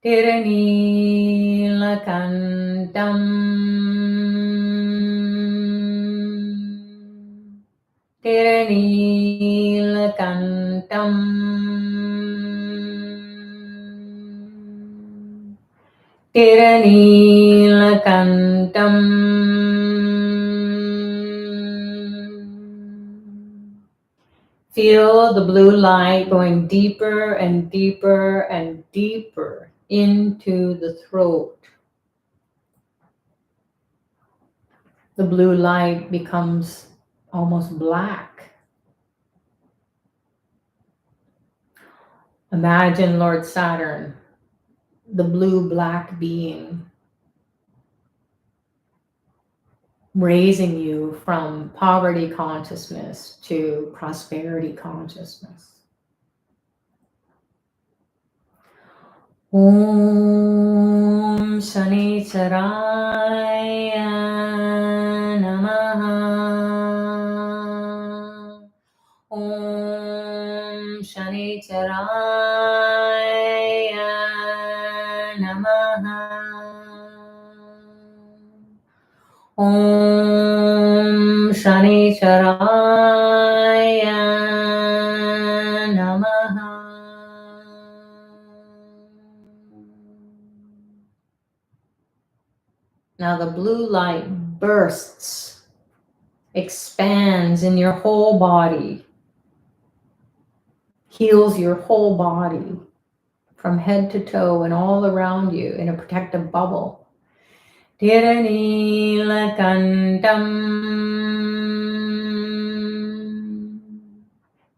Tiru Nila Kantam. Tiru Nila Kantam. Tiru Nila Kantam. Feel the blue light going deeper and deeper and deeper into the throat. The blue light becomes almost black. Imagine Lord Saturn, the blue-black being, raising you from poverty consciousness to prosperity consciousness. Om Sucharita Namaha. Om Sucharita Namaha. Om Sucharita Namaha. Now the blue light bursts, expands in your whole body, heals your whole body from head to toe and all around you in a protective bubble. Tiranilakantam,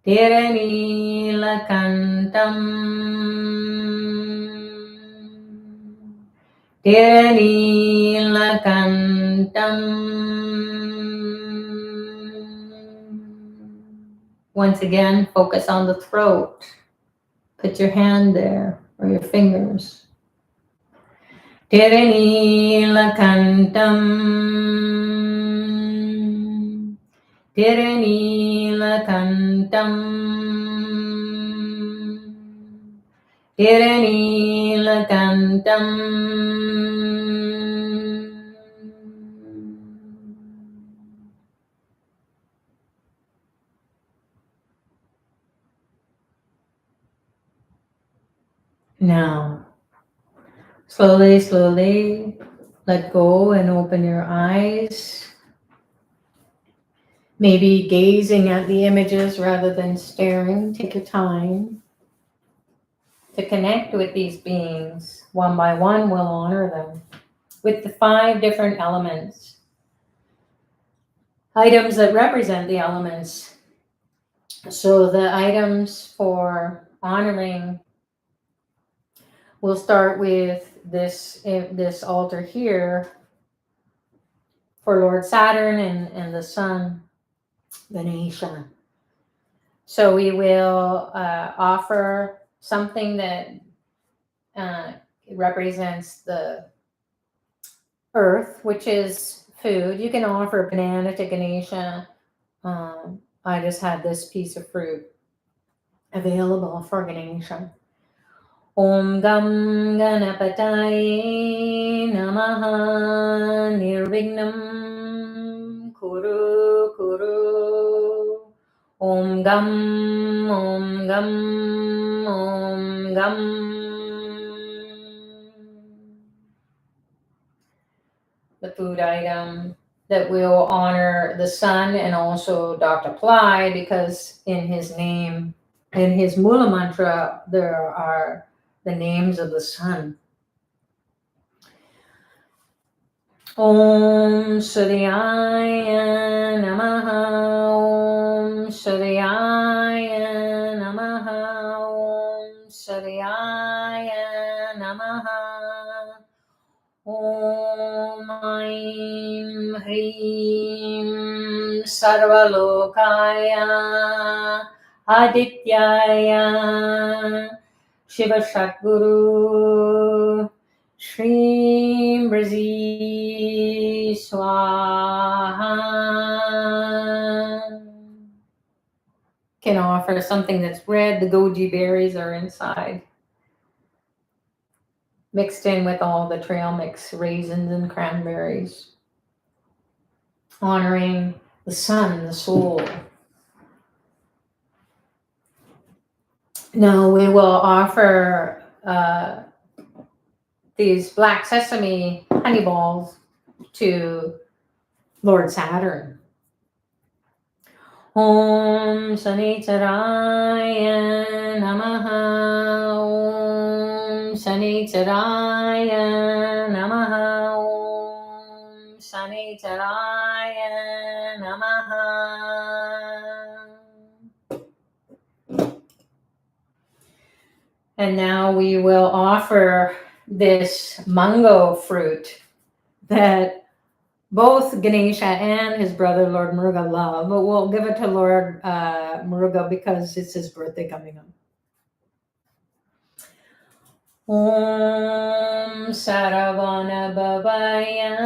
Tiranilakantam, Tiranilakantam. Once again, focus on the throat. Put your hand there or your fingers. Tiranilakantam, Tiranilakantam, Tiranilakantam. Now, slowly, slowly, let go and open your eyes. Maybe gazing at the images rather than staring. Take your time to connect with these beings. One by one, we'll honor them with the 5 different elements. Items that represent the elements. So the items for honoring, we'll start with this altar here for Lord Saturn and the Sun, Ganesha. So we will offer something that represents the earth, which is food. You can offer a banana to Ganesha. I just had this piece of fruit available for Ganesha. Om Gam Ganapataye Namaha Nirvignam Kuru Kuru. Om Gam, Om Gam, Om Gam. The food item that will honor the sun and also Dr. Pillai, because in his name, in his Mula mantra, there are the names of the sun. Om Suryaya Namaha, Om Suryaya Namaha, Om Suryaya Namaha. Om Aim Hrim Sarvalokaya Adityaya Shiva Shakguru Shri Brazi Swaha. Can offer something that's red. The goji berries are inside, mixed in with all the trail mix, raisins and cranberries, honoring the sun, the soul. Now we will offer these black sesame honey balls to Lord Saturn. Om Sucharita Namaha, Om Sucharita Namaha, Om Sucharita Namaha. And now we will offer this mango fruit that both Ganesha and his brother Lord Muruga love, but we'll give it to Lord Muruga because it's his birthday coming up. Om Saravana Bhavaya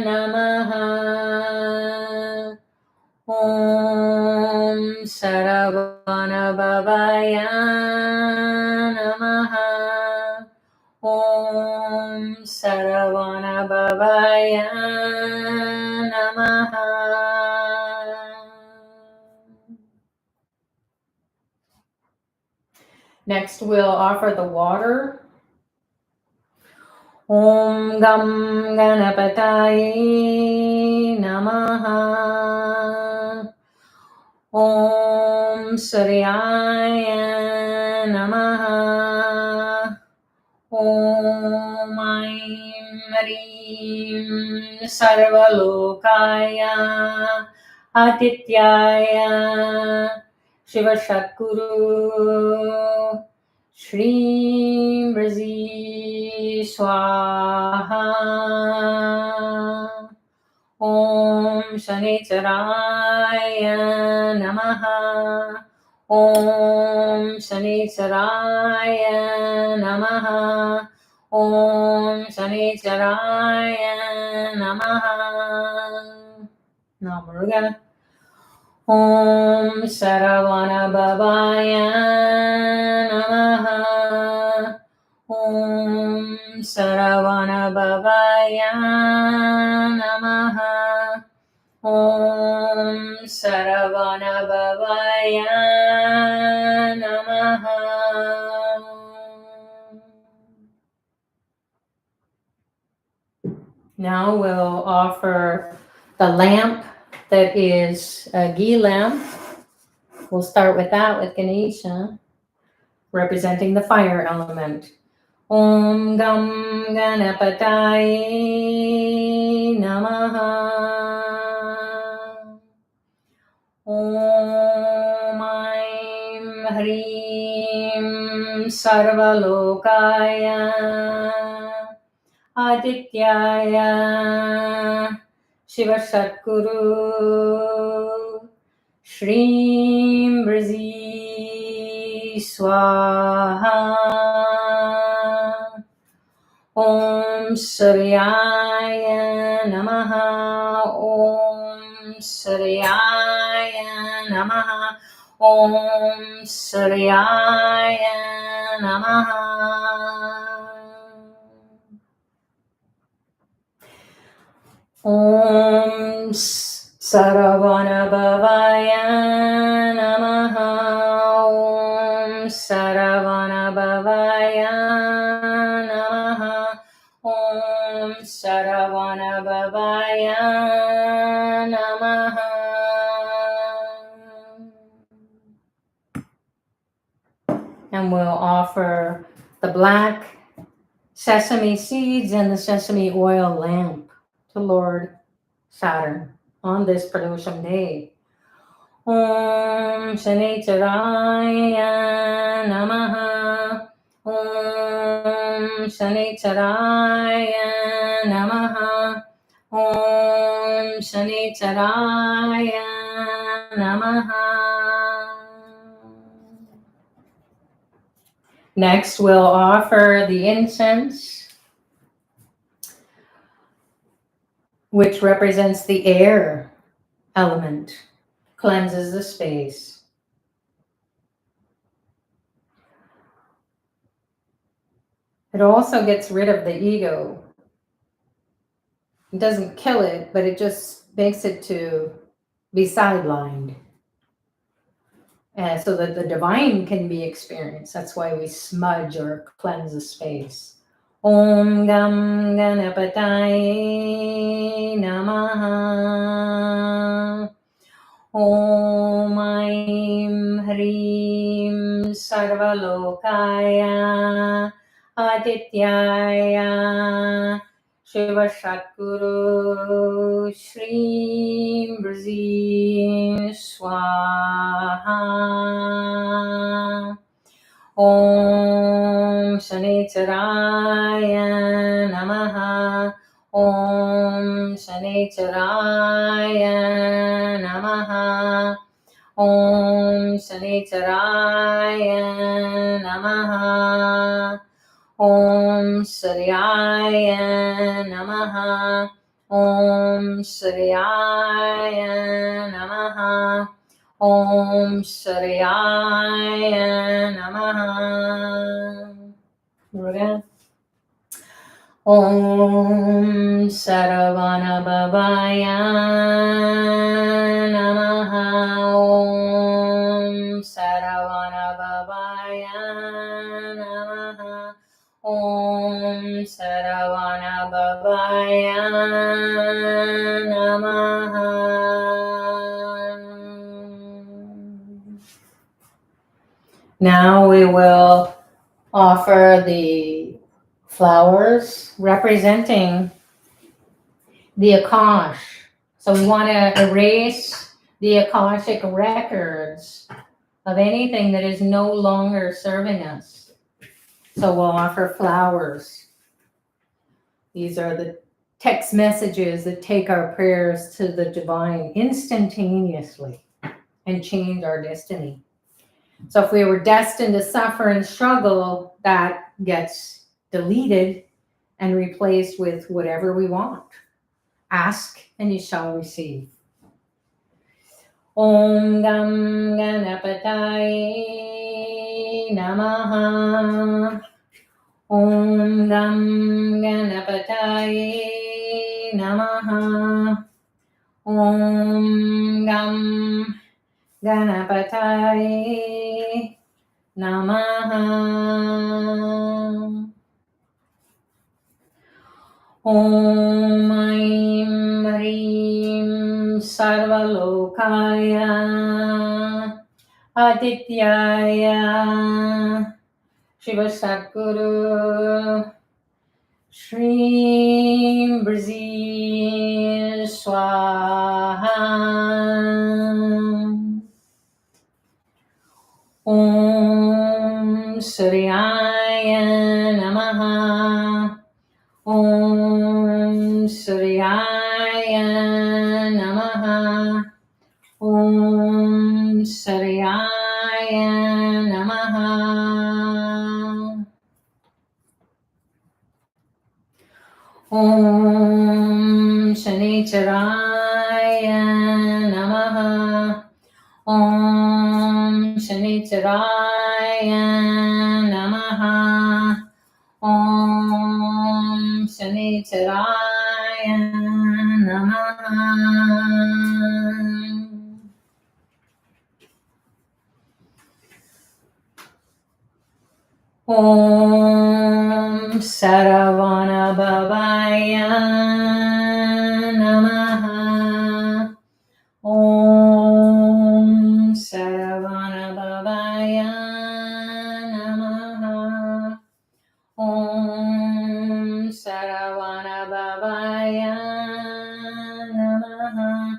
Namaha. Om Saravana Bhavaya Namaha. Om Saravana Bhavaya Namaha. Next, we'll offer the water. Om Gam Ganapataye Namaha. Om Suryaya Namaha. Om Aim Harim Sarvalokaya Adityaya Shiva Shakuru Shri Brazi Swaha. Om Shanitaraya Namaha. Om Shanitaraya Namaha. Om Shanitaraya Namaha. Now Muruga. Om Saravana Bhavaya Namaha. Om Saravana Bhavaya Namaha. Om Saravana Bhavaya Namaha. Now we'll offer the lamp that is a ghee lamp. We'll start with that with Ganesha, representing the fire element. Om Gam Ganapataye Namaha. Om Aim Harim Sarvalokaya Adityaya Shiva Shakuru Shri Brazi Swaha. Om Suryaya Namaha. Om Suryaya Namaha. Om Suryaya Namaha. Om Saravana Bhavaya Namaha. Om Saravana Bhavaya Namaha. Om Saravana Bhavaya Namaha. And we'll offer the black sesame seeds and the sesame oil lamp to Lord Saturn on this Pradosham day. Om Shanitaraya Namaha. Om Shanitaraya Namaha. Om Shanitaraya Namaha. Next, we'll offer the incense, which represents the air element, cleanses the space. It also gets rid of the ego. It doesn't kill it, but it just makes it to be sidelined. So that the divine can be experienced. That's why we smudge or cleanse the space. Om Gam Ganapataye Namaha. Om Aim Harim Sarvalokaya Adityaya Shiva Shakuru Shri Brazi Swaha. Om Shanitaraya Namaha. Om Shanicharaya Namaha. Om Shanicharaya Namaha. Om Sharyaya Namaha. Om Sharyaya Namaha. Om Sharyaya Namaha. Murugan. Om Saravana Bhavaya Namaha. Om Saravana Bhavaya Namaha. Om Saravana Bhavaya Namaha. Now we will offer the flowers representing the Akash. So we want to erase the Akashic records of anything that is no longer serving us. So we'll offer flowers. These are the text messages that take our prayers to the divine instantaneously and change our destiny. So if we were destined to suffer and struggle, that gets deleted and replaced with whatever we want. Ask and you shall receive. Om Gam Ganapataye Namaha. Om Gam Ganapataye Namaha. Om Gam Ganapataye Namaha. Om Aim Hrim Sarvalokaya Adityaya Shiva Sadguru Shri Brazil Swaha. Om Suryaya Namaha. Om Suryaya Namaha. Om Suryaya Namaha. Om Shanicharaya Namaha. Om Shanicharaya Namaha. Om Shanicharaya Namaha. Om Saravana Bhavaya Namaha. Om Saravana Bhavaya Namaha. Om Saravana Bhavaya Namaha.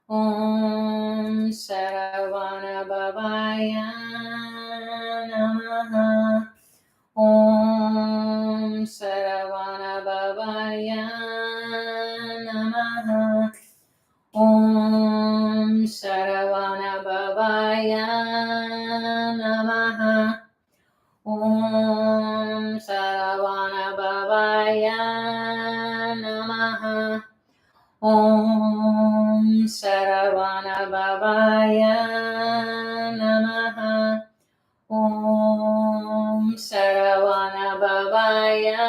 Om Saravana Bhavaya Namaha. Om Saravana Bhavaya Namaha. Om Saravana Bhavaya Namaha. Om Saravana Bhavaya Namaha. Om Saravana Bhavaya Namaha. Om Saravana Bhavaya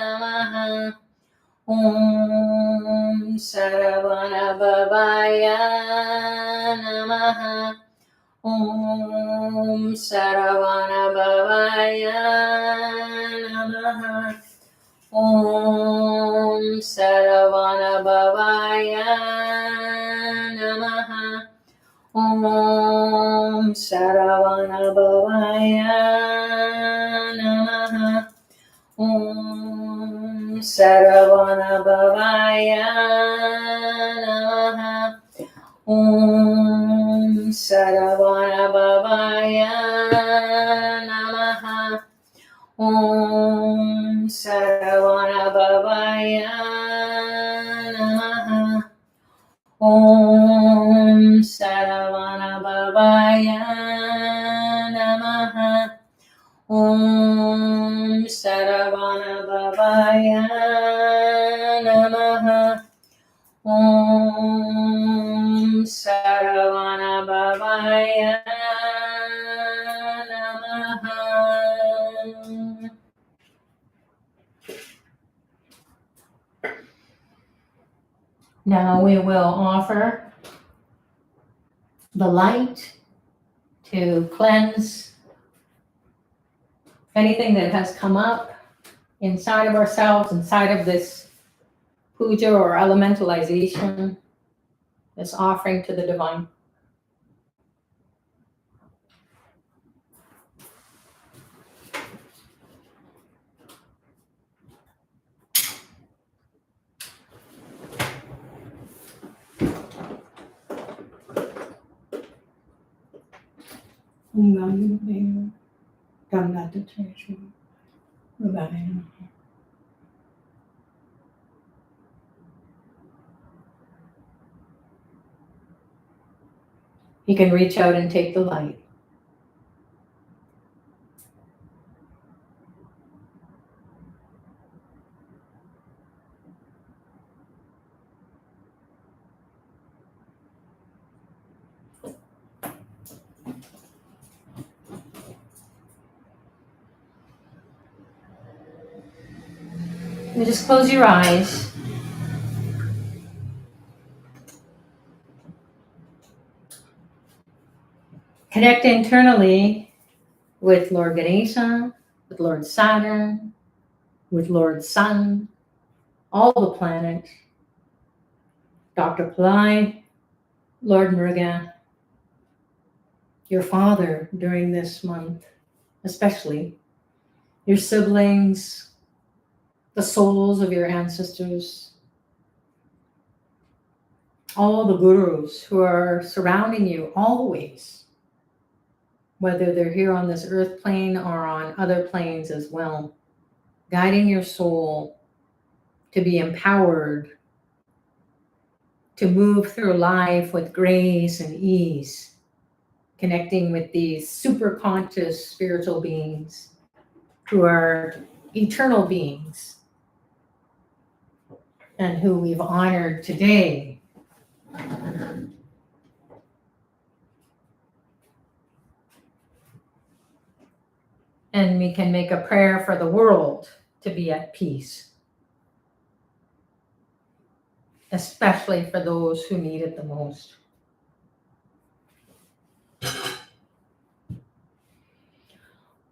Namaha. Om Saravana Bhavaya Namaha. Om Saravana Bhavaya Namaha. Om Saravana Bhavaya Namaha. Om Saravana Bhavaya Namaha. Om Saravana Bhavaya Namaha. Om Saravana Bhavaya Namaha. Om Saravana Bhavaya Om Saravana Bhavaya Namaha. Om Saravana Bhavaya Namaha. Om Saravana Bhavaya Namaha. Now we will offer the light to cleanse anything that has come up inside of ourselves, inside of this puja or elementalization, this offering to the divine. You can reach out and take the light. You just close your eyes. Connect internally with Lord Ganesha, with Lord Saturn, with Lord Sun, all the planets, Dr. Pillai, Lord Murugan, your father during this month, especially, your siblings, the souls of your ancestors, all the gurus who are surrounding you always, whether they're here on this earth plane or on other planes as well, guiding your soul to be empowered, to move through life with grace and ease, connecting with these super conscious spiritual beings who are eternal beings and who we've honored today. And we can make a prayer for the world to be at peace, especially for those who need it the most.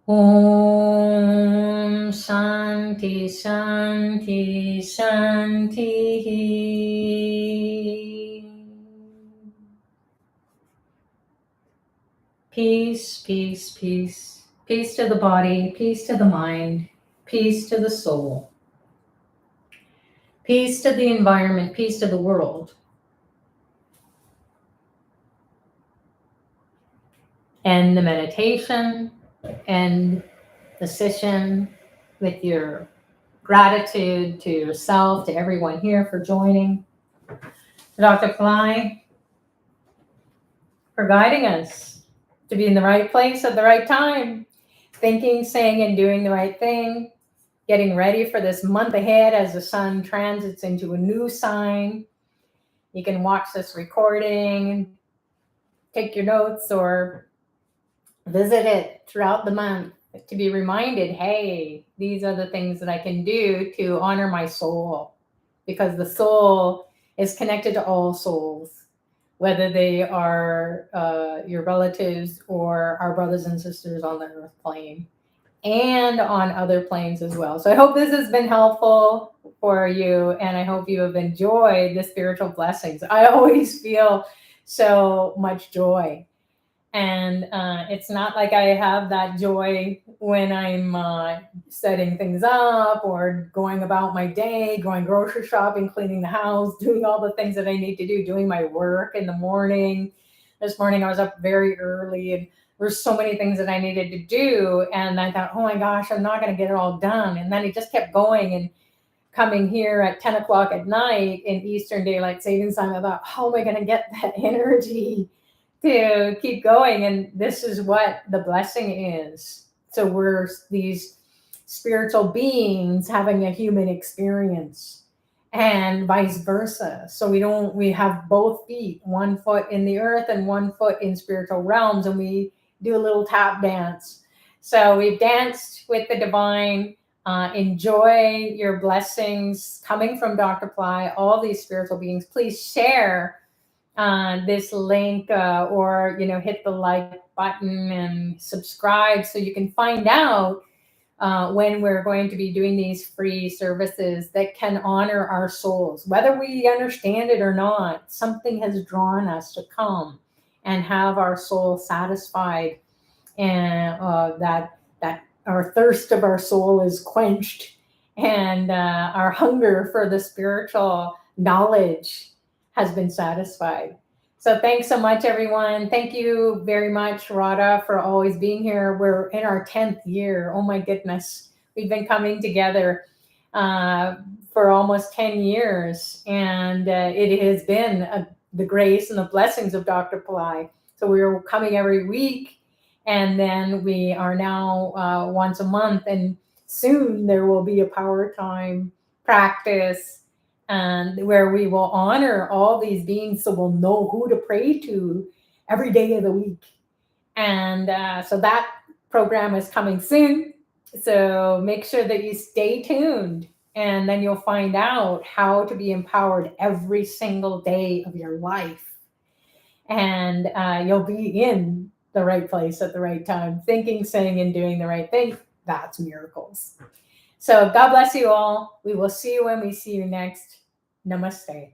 Om Shanti Shanti Shanti. Peace, peace, peace. Peace to the body, peace to the mind, peace to the soul. Peace to the environment, peace to the world. End the meditation, end the session with your gratitude to yourself, to everyone here for joining. To Dr. Pillai for guiding us to be in the right place at the right time, thinking, saying, and doing the right thing, getting ready for this month ahead as the sun transits into a new sign. You can watch this recording, take your notes, or visit it throughout the month to be reminded, hey, these are the things that I can do to honor my soul, because the soul is connected to all souls, whether they are your relatives or our brothers and sisters on the earth plane and on other planes as well. So I hope this has been helpful for you, and I hope you have enjoyed the spiritual blessings. I always feel so much joy. And it's not like I have that joy when I'm setting things up or going about my day, going grocery shopping, cleaning the house, doing all the things that I need to do, doing my work in the morning. This morning I was up very early and there's so many things that I needed to do. And I thought, oh my gosh, I'm not going to get it all done. And then it just kept going. And coming here at 10 o'clock at night in Eastern Daylight Savings Time, I thought, how am I going to get that energy to keep going? And this is what the blessing is. So we're these spiritual beings having a human experience and vice versa. So we have both feet, one foot in the earth and one foot in spiritual realms, and we do a little tap dance. So we've danced with the divine. Enjoy your blessings coming from Dr. Pillai, all these spiritual beings. Please share this link or hit the like button and subscribe so you can find out when we're going to be doing these free services that can honor our souls. Whether we understand it or not, something has drawn us to come and have our soul satisfied, and that our thirst of our soul is quenched, and our hunger for the spiritual knowledge has been satisfied. So thanks so much, everyone. Thank you very much, Radha, for always being here. We're in our 10th year. Oh my goodness. We've been coming together for almost 10 years. And it has been the grace and the blessings of Dr. Pillai. So we're coming every week. And then we are now once a month. And soon there will be a Powertime practice, and where we will honor all these beings, so we'll know who to pray to every day of the week. And so that program is coming soon. So make sure that you stay tuned, and then you'll find out how to be empowered every single day of your life. And you'll be in the right place at the right time, thinking, saying, and doing the right thing. That's miracles. So God bless you all. We will see you when we see you next. Namaste.